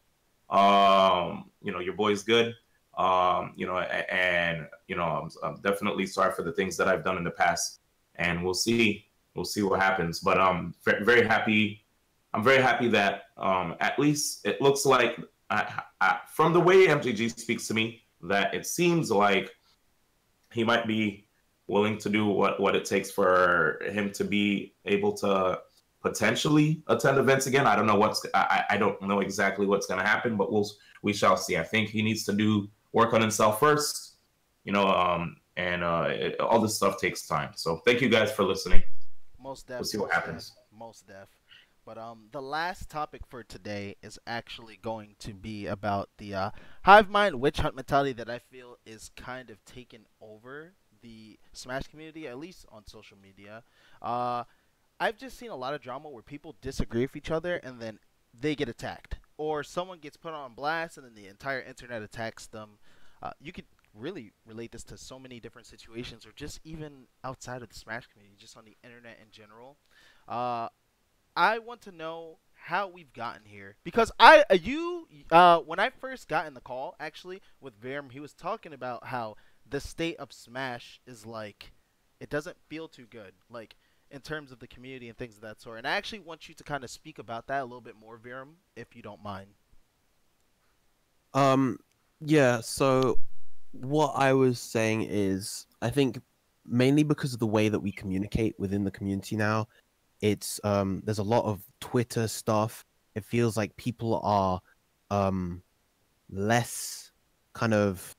your boy's good. I'm definitely sorry for the things that I've done in the past, and we'll see what happens. But I'm very happy. I'm very happy that at least it looks like, from the way MJG speaks to me, that it seems like he might be willing to do what it takes for him to be able to potentially attend events again. I don't know I don't know exactly what's going to happen, but we shall see. I think he needs to work on himself first, and all this stuff takes time. So thank you guys for listening. Most definitely. We'll see what happens. Most def. But the last topic for today is actually going to be about the hive mind witch hunt mentality that I feel is kind of taken over the Smash community, at least on social media. I've just seen a lot of drama where people disagree with each other and then they get attacked, or someone gets put on blast and then the entire internet attacks them. You could really relate this to so many different situations, or just even outside of the Smash community, just on the internet in general. I want to know how we've gotten here, because when I first got in the call, actually, with Virum, he was talking about how the state of Smash is like, it doesn't feel too good, like, in terms of the community and things of that sort. And I actually want you to kind of speak about that a little bit more, Virum, if you don't mind. Yeah, so what I was saying is, I think mainly because of the way that we communicate within the community now, it's there's a lot of Twitter stuff. It feels like people are less kind of,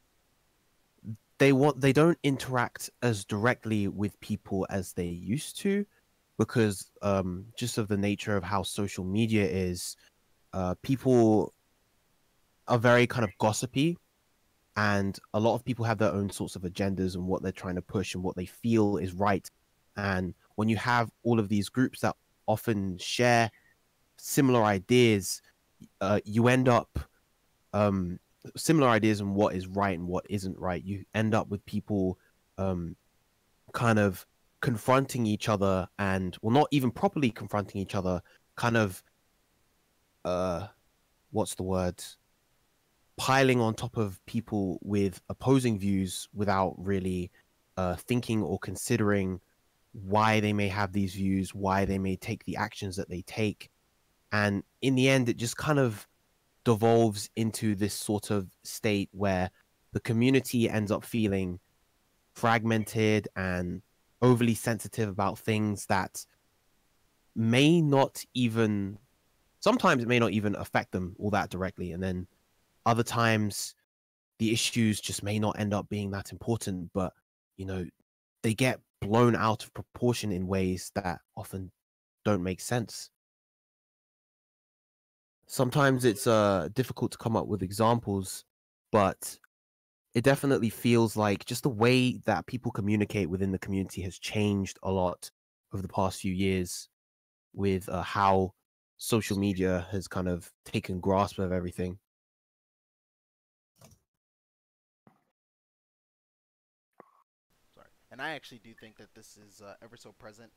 they don't interact as directly with people as they used to, because just of the nature of how social media is, people are very kind of gossipy, and a lot of people have their own sorts of agendas and what they're trying to push and what they feel is right. And when you have all of these groups that often share similar ideas, you end up similar ideas on what is right and what isn't right. You end up with people kind of confronting each other, and, well, not even properly confronting each other, kind of what's the word, piling on top of people with opposing views without really thinking or considering why they may have these views, why they may take the actions that they take. And in the end, it just kind of devolves into this sort of state where the community ends up feeling fragmented and overly sensitive about things that may not even sometimes it may not even affect them all that directly, and then other times the issues just may not end up being that important, but they get blown out of proportion in ways that often don't make sense. Sometimes it's difficult to come up with examples, but it definitely feels like just the way that people communicate within the community has changed a lot over the past few years with how social media has kind of taken grasp of everything. Sorry. And I actually do think that this is ever so present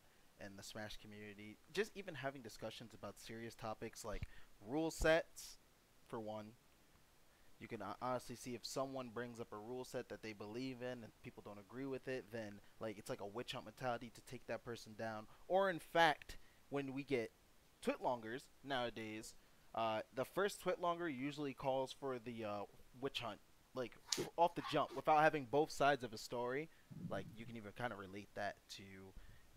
in the Smash community. Just even having discussions about serious topics like rule sets, for one. You can honestly see if someone brings up a rule set that they believe in and people don't agree with it, then like it's like a witch hunt mentality to take that person down. Or in fact, when we get twitlongers nowadays, the first twitlonger usually calls for the witch hunt, like off the jump, without having both sides of a story. Like you can even kind of relate that to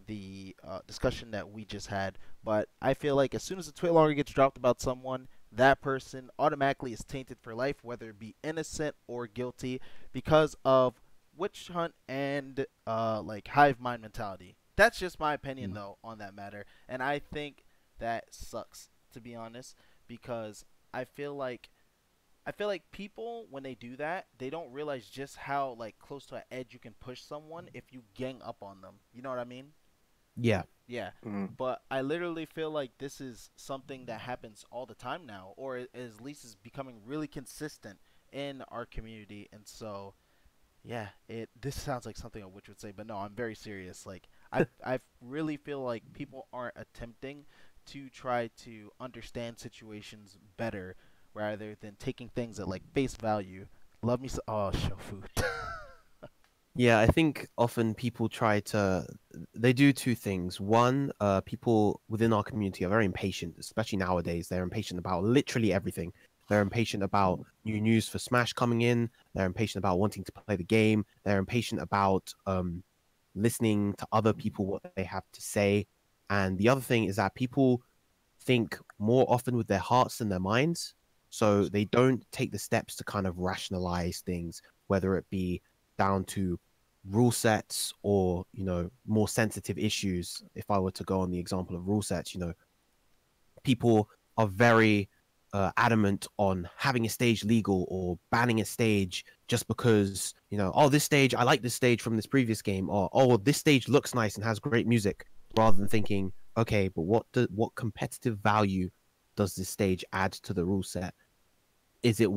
the discussion that we just had. But I feel like as soon as a twitlonger gets dropped about someone, that person automatically is tainted for life, whether it be innocent or guilty, because of witch hunt and like hive mind mentality. That's just my opinion, though, on that matter, and I think that sucks, to be honest, because I feel like people, when they do that, they don't realize just how like close to an edge you can push someone if you gang up on them. You know what I mean? Yeah. Yeah, but I literally feel like this is something that happens all the time now, or at least is becoming really consistent in our community. And so, yeah, this sounds like something a witch would say, but no, I'm very serious. Like, I really feel like people aren't attempting to try to understand situations better, rather than taking things at like face value. Love me so. Oh, show food. Yeah, I think often people they do two things. One, people within our community are very impatient, especially nowadays. They're impatient about literally everything. They're impatient about new news for Smash coming in. They're impatient about wanting to play the game. They're impatient about listening to other people, what they have to say. And the other thing is that people think more often with their hearts than their minds. So they don't take the steps to kind of rationalize things, whether it be down to rule sets or more sensitive issues. If I were to go on the example of rule sets, people are very adamant on having a stage legal or banning a stage just because oh, this stage, I like this stage from this previous game, or oh, this stage looks nice and has great music, rather than thinking, okay, but what competitive value does this stage add to the rule set? Is it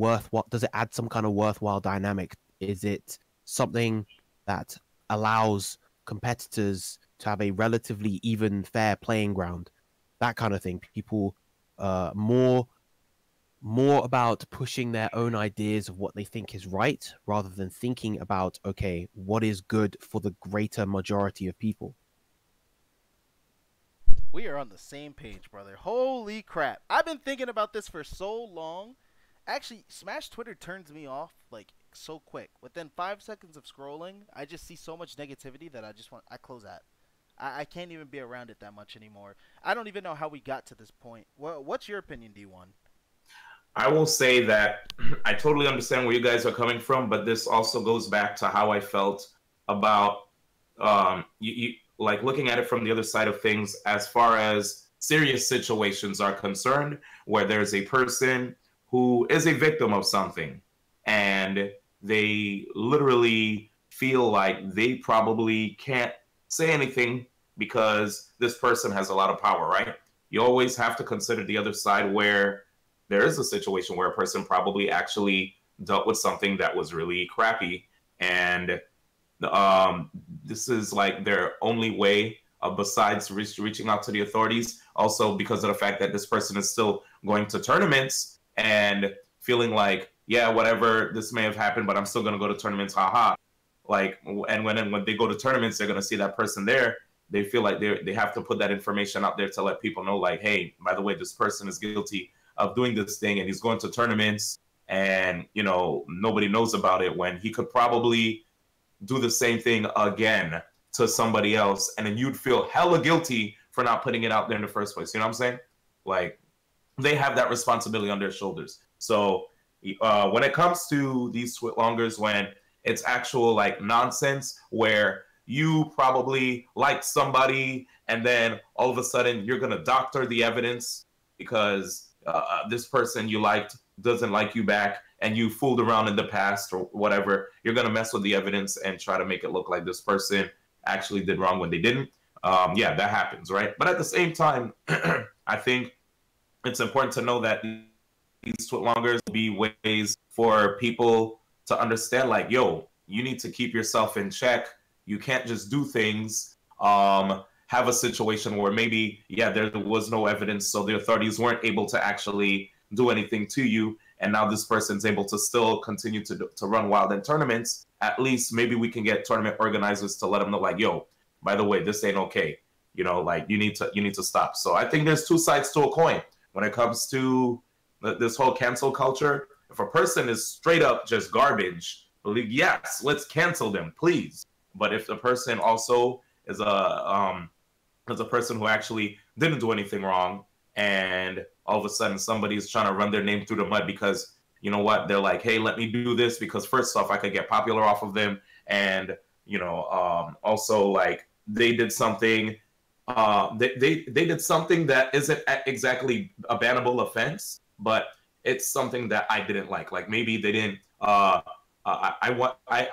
does it add some kind of worthwhile dynamic? Is it something that allows competitors to have a relatively even, fair playing ground? That kind of thing. People more about pushing their own ideas of what they think is right, rather than thinking about, okay, what is good for the greater majority of people. We are on the same page, brother. Holy crap. I've been thinking about this for so long. Actually, Smash Twitter turns me off like so quick. Within 5 seconds of scrolling, I just see so much negativity that I close that. I can't even be around it that much anymore. I don't even know how we got to this point. What's your opinion, D1? I will say that I totally understand where you guys are coming from, but this also goes back to how I felt about you like looking at it from the other side of things, as far as serious situations are concerned, where there's a person who is a victim of something and they literally feel like they probably can't say anything because this person has a lot of power, right? You always have to consider the other side, where there is a situation where a person probably actually dealt with something that was really crappy, and this is like their only way besides reaching out to the authorities. Also, because of the fact that this person is still going to tournaments and feeling like, yeah, whatever, this may have happened, but I'm still going to go to tournaments, haha. Like, and when they go to tournaments, they're going to see that person there. They feel like they have to put that information out there to let people know, like, hey, by the way, this person is guilty of doing this thing, and he's going to tournaments, and nobody knows about it, when he could probably do the same thing again to somebody else, and then you'd feel hella guilty for not putting it out there in the first place. You know what I'm saying? Like, they have that responsibility on their shoulders. So when it comes to these Twitlongers, when it's actual like nonsense where you probably liked somebody and then all of a sudden you're going to doctor the evidence because this person you liked doesn't like you back and you fooled around in the past or whatever, you're going to mess with the evidence and try to make it look like this person actually did wrong when they didn't. Yeah, that happens, right? But at the same time, I think it's important to know that these Twitlongers will be ways for people to understand, like, yo, you need to keep yourself in check. You can't just do things, have a situation where maybe, yeah, there was no evidence, so the authorities weren't able to actually do anything to you, and now this person's able to still continue to run wild in tournaments. At least maybe we can get tournament organizers to let them know, like, yo, by the way, this ain't okay. You know, like, you need to stop. So I think there's two sides to a coin when it comes to this whole cancel culture. If a person is straight up just garbage, yes, let's cancel them, please. But if the person also is a person who actually didn't do anything wrong, and all of a sudden somebody's trying to run their name through the mud because, you know what, they're like, hey, let me do this because first off, I could get popular off of them, and also like they did something. They did something that isn't exactly a bannable offense, but it's something that I didn't like. Like maybe they didn't. I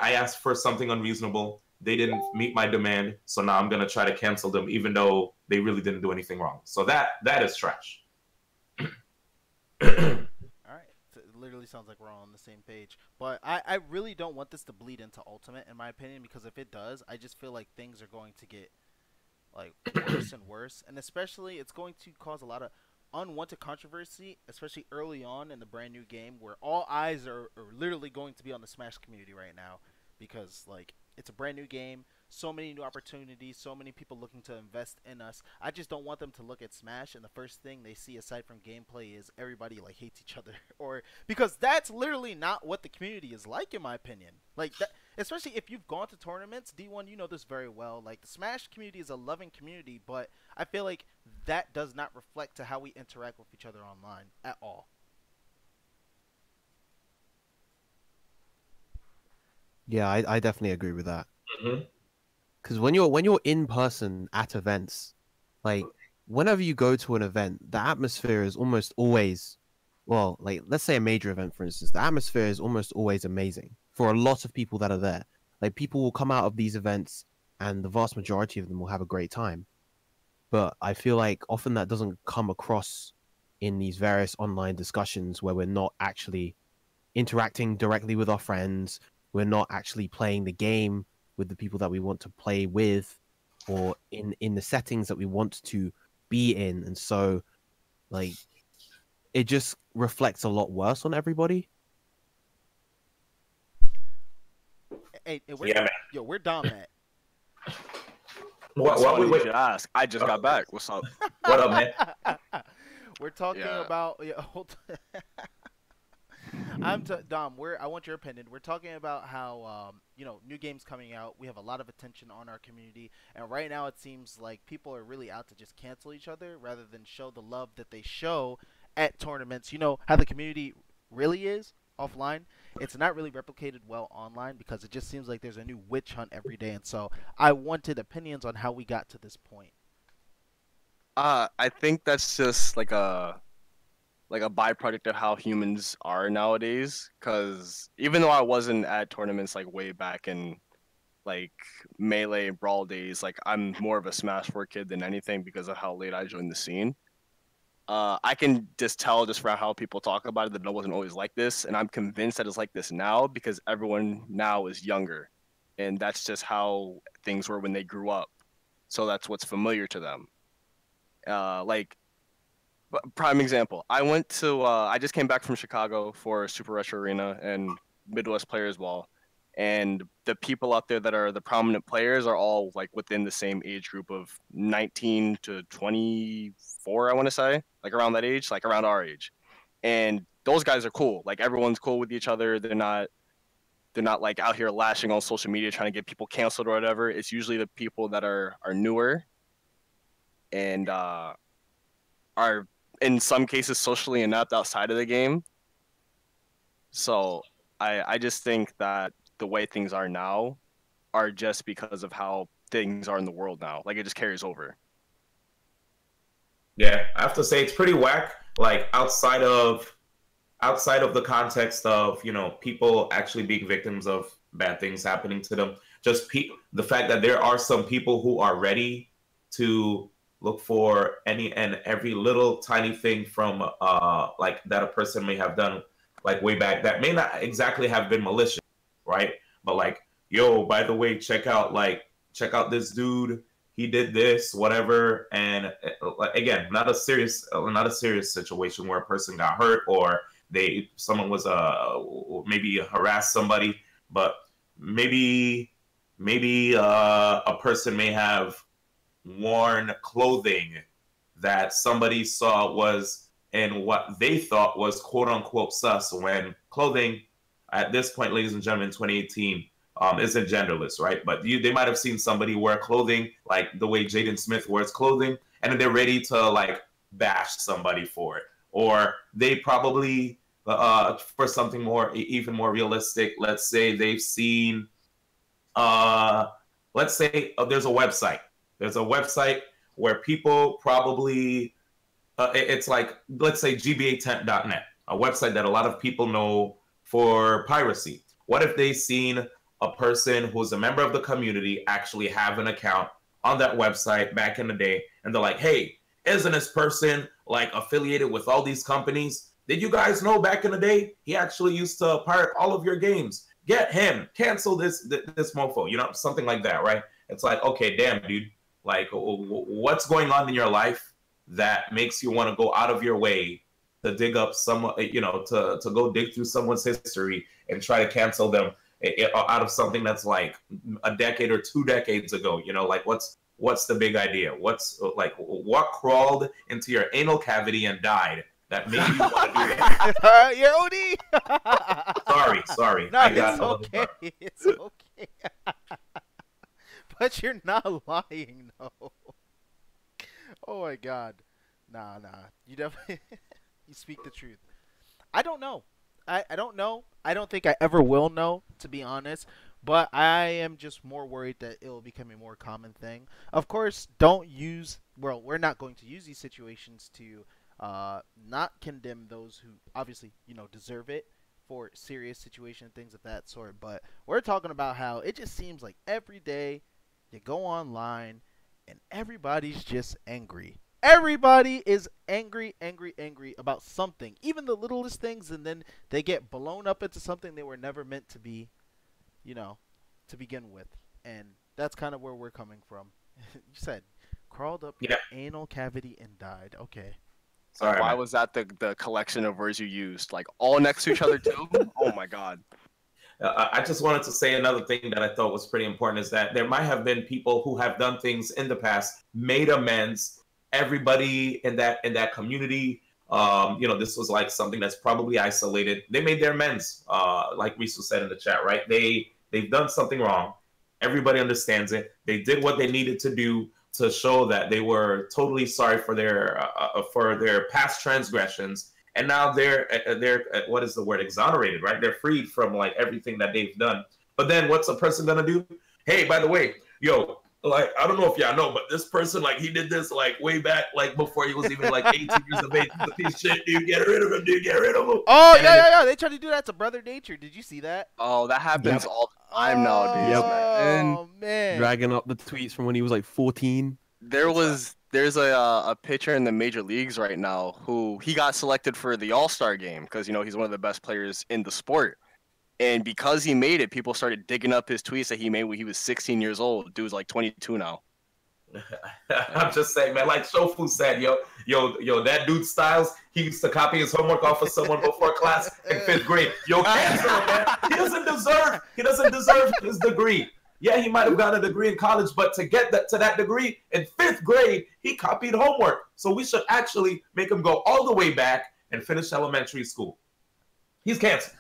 asked for something unreasonable. They didn't meet my demand, so now I'm gonna try to cancel them, even though they really didn't do anything wrong. So that is trash. All right, so it literally sounds like we're all on the same page. But I really don't want this to bleed into Ultimate, in my opinion, because if it does, I just feel like things are going to get like worse and worse, and especially it's going to cause a lot of unwanted controversy, especially early on in the brand new game, where all eyes are literally going to be on the Smash community right now, because like it's a brand new game, so many new opportunities, so many people looking to invest in us. I just don't want them to look at Smash and the first thing they see aside from gameplay is everybody like hates each other, or because that's literally not what the community is like, in my opinion. Like that, especially if you've gone to tournaments, D1, you know this very well. Like the Smash community is a loving community, but I feel like that does not reflect to how we interact with each other online at all. Yeah, I definitely agree with that. Mm-hmm. Because when you're in person at events, like whenever you go to an event, the atmosphere is almost always, well, like let's say a major event, for instance, the atmosphere is almost always amazing for a lot of people that are there. Like people will come out of these events and the vast majority of them will have a great time. But I feel like often that doesn't come across in these various online discussions where we're not actually interacting directly with our friends. We're not actually playing the game with the people that we want to play with, or in the settings that we want to be in. And so like it just reflects a lot worse on everybody. Hey, Yeah, man. yo, where Dom at? What we You should ask. I just got back. What's up? What up, man? We're talking about. Yeah, Dom. I want your opinion. We're talking about how new games coming out. We have a lot of attention on our community, and right now it seems like people are really out to just cancel each other rather than show the love that they show at tournaments. You know how the community really is offline. It's not really replicated well online because it just seems like there's a new witch hunt every day. And so I wanted opinions on how we got to this point. I think that's just like a byproduct of how humans are nowadays. Because even though I wasn't at tournaments like way back in like Melee and Brawl days, like I'm more of a Smash 4 kid than anything because of how late I joined the scene. I can just tell just from how people talk about it that it wasn't always like this, and I'm convinced that it's like this now because everyone now is younger, and that's just how things were when they grew up. So that's what's familiar to them. Like prime example, I just came back from Chicago for Super Rush Arena and Midwest Players Ball, and the people out there that are the prominent players are all like within the same age group of 19 to 24, I want to say, like around that age, like around our age. And those guys are cool. Like everyone's cool with each other. They're not like out here lashing on social media trying to get people canceled or whatever. It's usually the people that are newer and are in some cases socially inept outside of the game. So I just think that the way things are now are just because of how things are in the world now. Like, it just carries over. Yeah, I have to say it's pretty whack. Like outside of the context of, you know, people actually being victims of bad things happening to them, just the fact that there are some people who are ready to look for any and every little tiny thing from like that a person may have done like way back that may not exactly have been malicious, right? But like, yo, by the way, check out this dude, he did this, whatever. And again, not a serious situation where a person got hurt or someone was maybe harassed somebody, but maybe a person may have worn clothing that somebody saw was in what they thought was quote unquote sus, when clothing at this point, ladies and gentlemen, 2018 isn't genderless, right? But they might have seen somebody wear clothing like the way Jaden Smith wears clothing, and then they're ready to like bash somebody for it. Or they probably, for something even more realistic, let's say they've seen, let's say there's a website. There's a website where people probably, it's like, let's say gba10.net, a website that a lot of people know for piracy. What if they seen a person who's a member of the community actually have an account on that website back in the day, and they're like, hey, isn't this person like affiliated with all these companies? Did you guys know back in the day he actually used to pirate all of your games? Get him, cancel this mofo, you know, something like that, right? It's like, okay, damn, dude, like what's going on in your life that makes you want to go out of your way to dig up someone, you know, to go dig through someone's history and try to cancel them out of something that's like a decade or 2 decades ago, you know? Like what's the big idea? What's like, what crawled into your anal cavity and died that made you want to do that? You're OD. Sorry. No, it's okay. It's okay. But you're not lying, no. Oh my God. Nah. You definitely you speak the truth. I don't know. I don't know. I don't think I ever will know, to be honest. But I am just more worried that it will become a more common thing. Of course, we're not going to use these situations to not condemn those who obviously, you know, deserve it for serious situations, things of that sort. But we're talking about how it just seems like every day you go online and everybody's just angry. Everybody is angry about something, even the littlest things, and then they get blown up into something they were never meant to be, you know, to begin with. And that's kind of where we're coming from. You said crawled up your anal cavity and died. Okay. Sorry. Why was that the collection of words you used? Like all next to each other too? Oh my God. I just wanted to say another thing that I thought was pretty important is that there might have been people who have done things in the past, made amends. Everybody in that community, you know, this was like something that's probably isolated. They made their amends, like Risu said in the chat, right? They've done something wrong. Everybody understands it. They did what they needed to do to show that they were totally sorry for their past transgressions, and now they're what is the word, exonerated, right? They're freed from like everything that they've done. But then what's a person gonna do? Hey, by the way, yo, like, I don't know if y'all know, but this person, like, he did this, like, way back, like, before he was even, like, 18 years of age. He's a piece of shit, dude. Get rid of him, dude. Get rid of him. Oh, and yeah. They tried to do that to Brother Nature. Did you see that? Oh, that happens all the time nowadays. Oh, man. Dragging up the tweets from when he was, like, 14. There's a pitcher in the major leagues right now who he got selected for the All-Star game because, you know, he's one of the best players in the sport. And because he made it, people started digging up his tweets that he made when he was 16 years old. Dude's like 22 now. I'm just saying, man, like Shofu said, yo, that dude Styles, he used to copy his homework off of someone before class in 5th grade. Yo, cancel him, man. He doesn't deserve his degree. Yeah, he might have gotten a degree in college, but to get to that degree in 5th grade, he copied homework. So we should actually make him go all the way back and finish elementary school. He's canceled.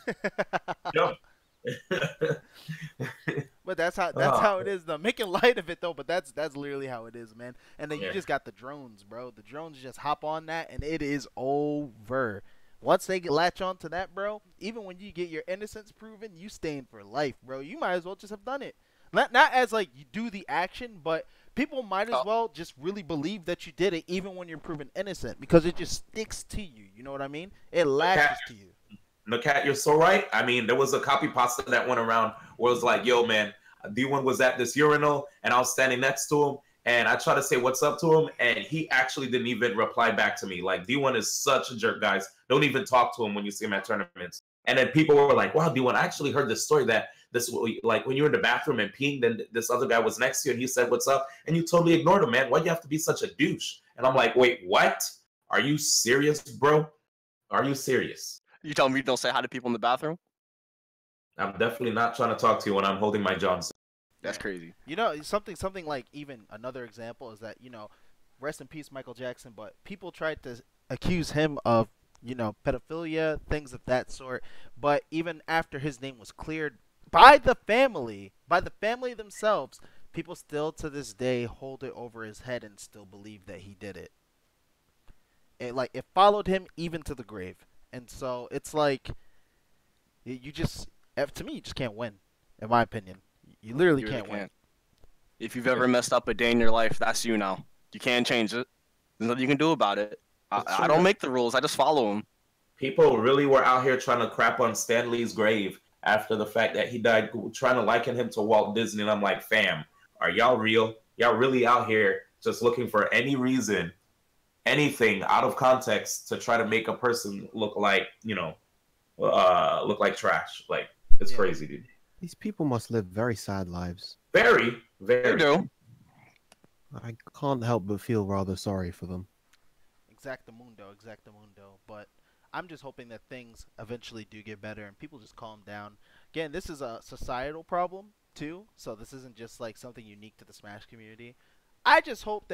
But that's how it is though. Making light of it though, but that's literally how it is, man. And then you Yeah. just got the drones, bro. The drones just hop on that and it is over. Once they latch on to that, bro, even when you get your innocence proven, you staying for life, bro. You might as well just have done it. Not as like you do the action, but people might as well just really believe that you did it even when you're proven innocent because it just sticks to you. You know what I mean? It latches to you. Nakat, you're so right. I mean, there was a copy pasta that went around where it was like, yo, man, D1 was at this urinal and I was standing next to him and I tried to say what's up to him and he actually didn't even reply back to me. Like, D1 is such a jerk, guys. Don't even talk to him when you see him at tournaments. And then people were like, wow, D1, I actually heard this story that this, like, when you were in the bathroom and peeing, then this other guy was next to you and he said, what's up? And you totally ignored him, man. Why do you have to be such a douche? And I'm like, wait, what? Are you serious, bro? Are you serious? You telling me you don't say hi to people in the bathroom? I'm definitely not trying to talk to you when I'm holding my Johnson. That's crazy. You know, something like even another example is that, you know, rest in peace Michael Jackson, but people tried to accuse him of, you know, pedophilia, things of that sort. But even after his name was cleared by the family themselves, people still to this day hold it over his head and still believe that he did it. It followed him even to the grave. And so it's like you just, to me, you just can't win, in my opinion. You literally can't win. If you've ever messed up a day in your life, that's you now. You can't change it. There's nothing you can do about it. I don't make the rules. I just follow them. People really were out here trying to crap on Stan Lee's grave after the fact that he died, trying to liken him to Walt Disney. And I'm like, fam, are y'all real? Y'all really out here just looking for any reason, anything out of context to try to make a person look like, you know, look like trash. Like, it's crazy, dude. These people must live very sad lives. Very, very. They do. I can't help but feel rather sorry for them. Exactamundo. But I'm just hoping that things eventually do get better and people just calm down. Again, this is a societal problem too, so this isn't just like something unique to the Smash community. I just hope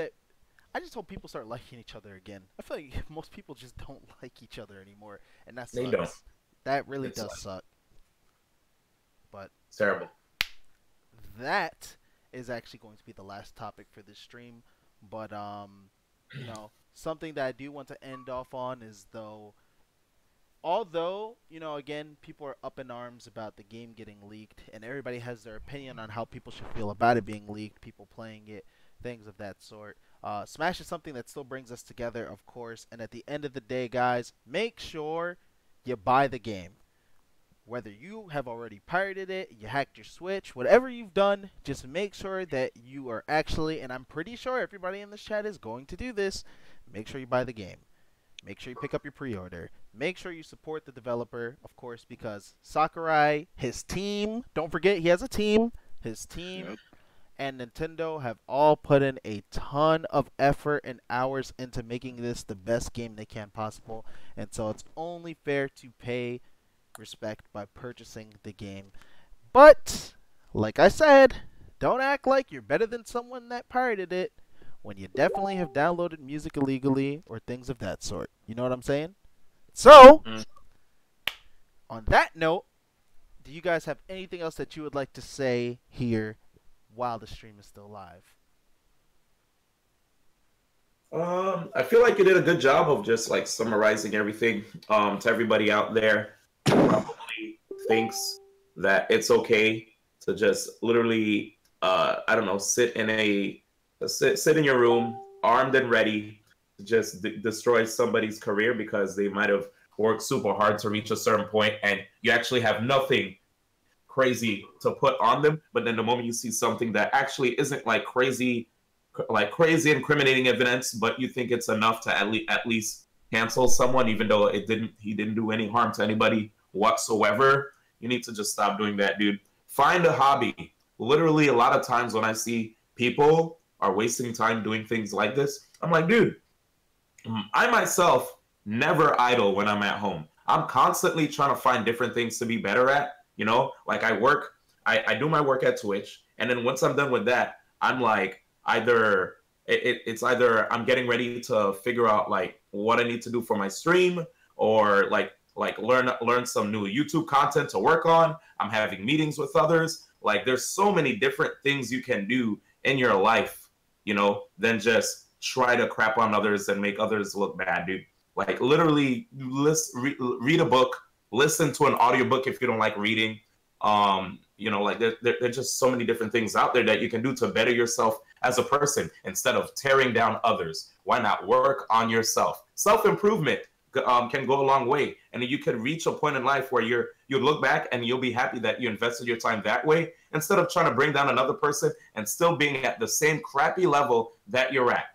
people start liking each other again. I feel like most people just don't like each other anymore, and that sucks. They don't. That really does suck. But it's terrible. That is actually going to be the last topic for this stream. But you know, something that I do want to end off on is although, you know, again, people are up in arms about the game getting leaked, and everybody has their opinion on how people should feel about it being leaked, people playing it, things of that sort. Smash is something that still brings us together, of course, and at the end of the day, guys, make sure you buy the game. Whether you have already pirated it, you hacked your Switch, whatever you've done, just make sure that you are actually, and I'm pretty sure everybody in this chat is going to do this, make sure you buy the game. Make sure you pick up your pre-order. Make sure you support the developer, of course, because Sakurai, his team, don't forget he has a team, his team, and Nintendo have all put in a ton of effort and hours into making this the best game they can possible. And so it's only fair to pay respect by purchasing the game. But, like I said, don't act like you're better than someone that pirated it when you definitely have downloaded music illegally or things of that sort. You know what I'm saying? So, on that note, do you guys have anything else that you would like to say here while the stream is still live? I feel like you did a good job of just like summarizing everything to everybody out there who probably thinks that it's okay to just literally I don't know, sit in your room armed and ready to just destroy somebody's career because they might have worked super hard to reach a certain point and you actually have nothing crazy to put on them, but then the moment you see something that actually isn't like crazy incriminating evidence, but you think it's enough to at least cancel someone, even though he didn't do any harm to anybody whatsoever, you need to just stop doing that, dude. Find a hobby. Literally, a lot of times when I see people are wasting time doing things like this, I'm like, dude, I myself never idle when I'm at home. I'm constantly trying to find different things to be better at. You know, like I do my work at Twitch, and then once I'm done with that, I'm like, it's either I'm getting ready to figure out like what I need to do for my stream, or like like learn some new YouTube content to work on. I'm having meetings with others. Like there's so many different things you can do in your life, you know, than just try to crap on others and make others look bad, dude. Like literally read a book, listen to an audiobook if you don't like reading. You know, like there's just so many different things out there that you can do to better yourself as a person instead of tearing down others. Why not work on yourself? Self-improvement can go a long way, and you could reach a point in life where you'll look back and you'll be happy that you invested your time that way instead of trying to bring down another person and still being at the same crappy level that you're at.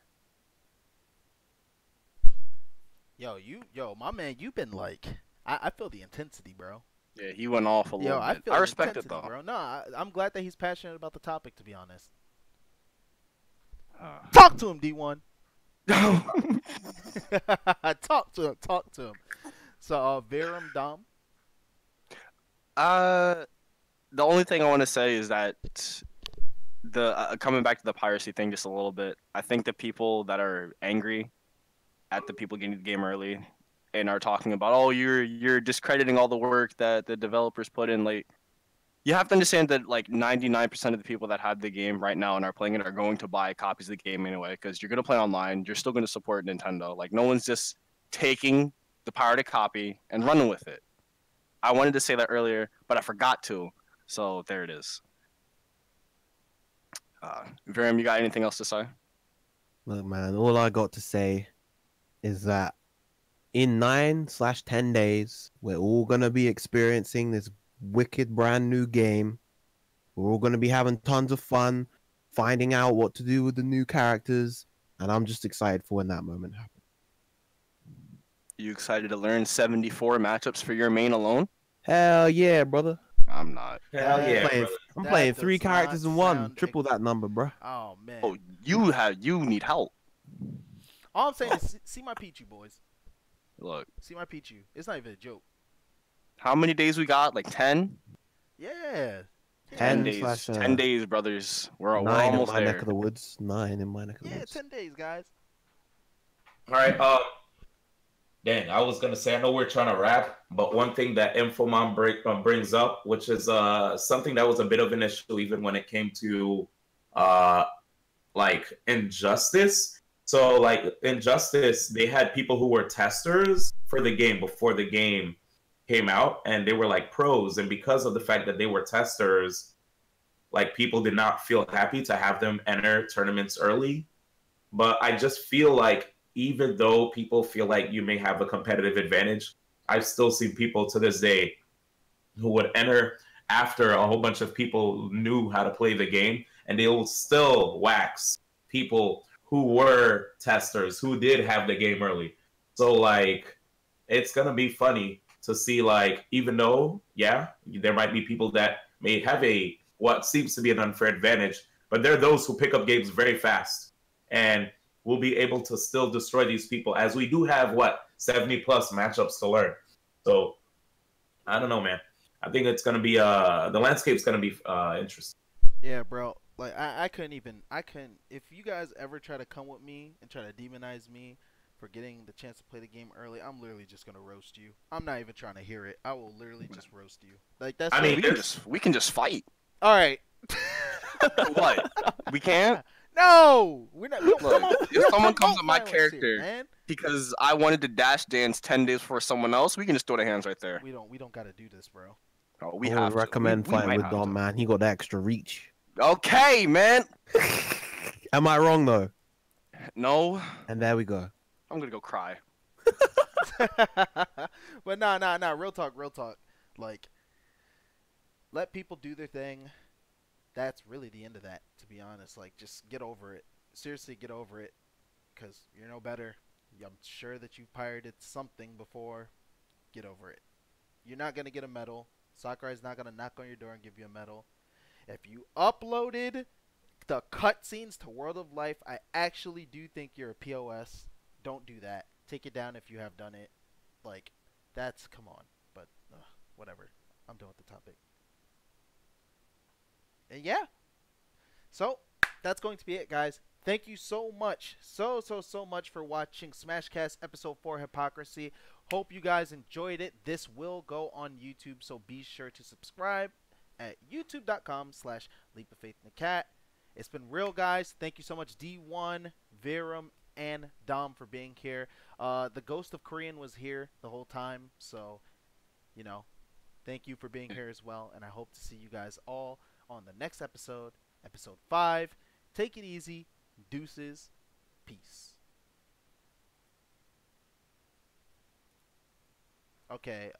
Yo, my man, you've been like, I feel the intensity, bro. Yeah, he went off a little bit. I respect it though, bro. No, I'm glad that he's passionate about the topic. To be honest, talk to him, D1. Talk to him. So, Virum, Dom. The only thing I want to say is that the coming back to the piracy thing just a little bit. I think the people that are angry at the people getting the game early and are talking about, oh, you're discrediting all the work that the developers put in late. You have to understand that like 99% of the people that have the game right now and are playing it are going to buy copies of the game anyway, because you're going to play online. You're still going to support Nintendo. Like no one's just taking the pirated copy and running with it. I wanted to say that earlier, but I forgot to. So there it is. Virum, you got anything else to say? Look, man, all I got to say is that in 9/10 days, we're all going to be experiencing this wicked brand new game. We're all going to be having tons of fun, finding out what to do with the new characters, and I'm just excited for when that moment happens. You excited to learn 74 matchups for your main alone? Hell yeah, brother. I'm not. Hell yeah, I'm playing 3 characters in one. Triple that number, bro. Oh man. Oh, you need help. All I'm saying is see my Pichu, boys. Look. See my Pichu. It's not even a joke. How many days we got? Like 10? Yeah. 10 days. 10 days, brothers. We're nine almost in my there. neck of the woods. 9 in my neck of the woods. Yeah, 10 days, guys. All right. Dang, I was gonna say I know we're trying to wrap, but one thing that Infomon brings up, which is something that was a bit of an issue even when it came to like Injustice. So like Injustice, they had people who were testers for the game before the game came out, and they were like pros, and because of the fact that they were testers, like people did not feel happy to have them enter tournaments early. But I just feel like even though people feel like you may have a competitive advantage, I've still seen people to this day who would enter after a whole bunch of people knew how to play the game, and they will still wax people who were testers, who did have the game early. So, like, it's going to be funny to see, like, even though, yeah, there might be people that may have what seems to be an unfair advantage, but there are those who pick up games very fast. And we'll be able to still destroy these people, as we do have 70 plus matchups to learn. So I don't know, man. I think it's gonna be the landscape's gonna be interesting. Yeah, bro. Like I couldn't. If you guys ever try to come with me and try to demonize me for getting the chance to play the game early, I'm literally just gonna roast you. I'm not even trying to hear it. I will literally just roast you. Like that's. I mean, we can just fight. All right. What? We can't. No, we're not. Look, come on, if someone comes with my violence character here, man. because I wanted to dash dance 10 days before someone else, we can just throw the hands right there. We don't gotta do this, bro. Oh, we I have would recommend we fighting might with have Dom, to. man. He got the extra reach. Okay, man. Am I wrong though? No. And there we go. I'm gonna go cry. But nah. Real talk. Like, let people do their thing. That's really the end of that, to be honest. Like, just get over it. Seriously, get over it. Because you're no better. I'm sure that you've pirated something before. Get over it. You're not going to get a medal. Sakurai's not going to knock on your door and give you a medal. If you uploaded the cutscenes to World of Life, I actually do think you're a POS. Don't do that. Take it down if you have done it. Like, that's, come on. But, whatever. I'm done with the topic. And yeah. So, that's going to be it, guys. Thank you so much. So much for watching SmashCast Episode 4 Hypocrisy. Hope you guys enjoyed it. This will go on YouTube, so be sure to subscribe at youtube.com/leapoffaithnakat. It's been real, guys. Thank you so much, D1, Virum, and Dom for being here. The Ghost of Korean was here the whole time, so, you know, thank you for being here as well, and I hope to see you guys all on the next episode, episode 5. Take it easy. Deuces. Peace. Okay,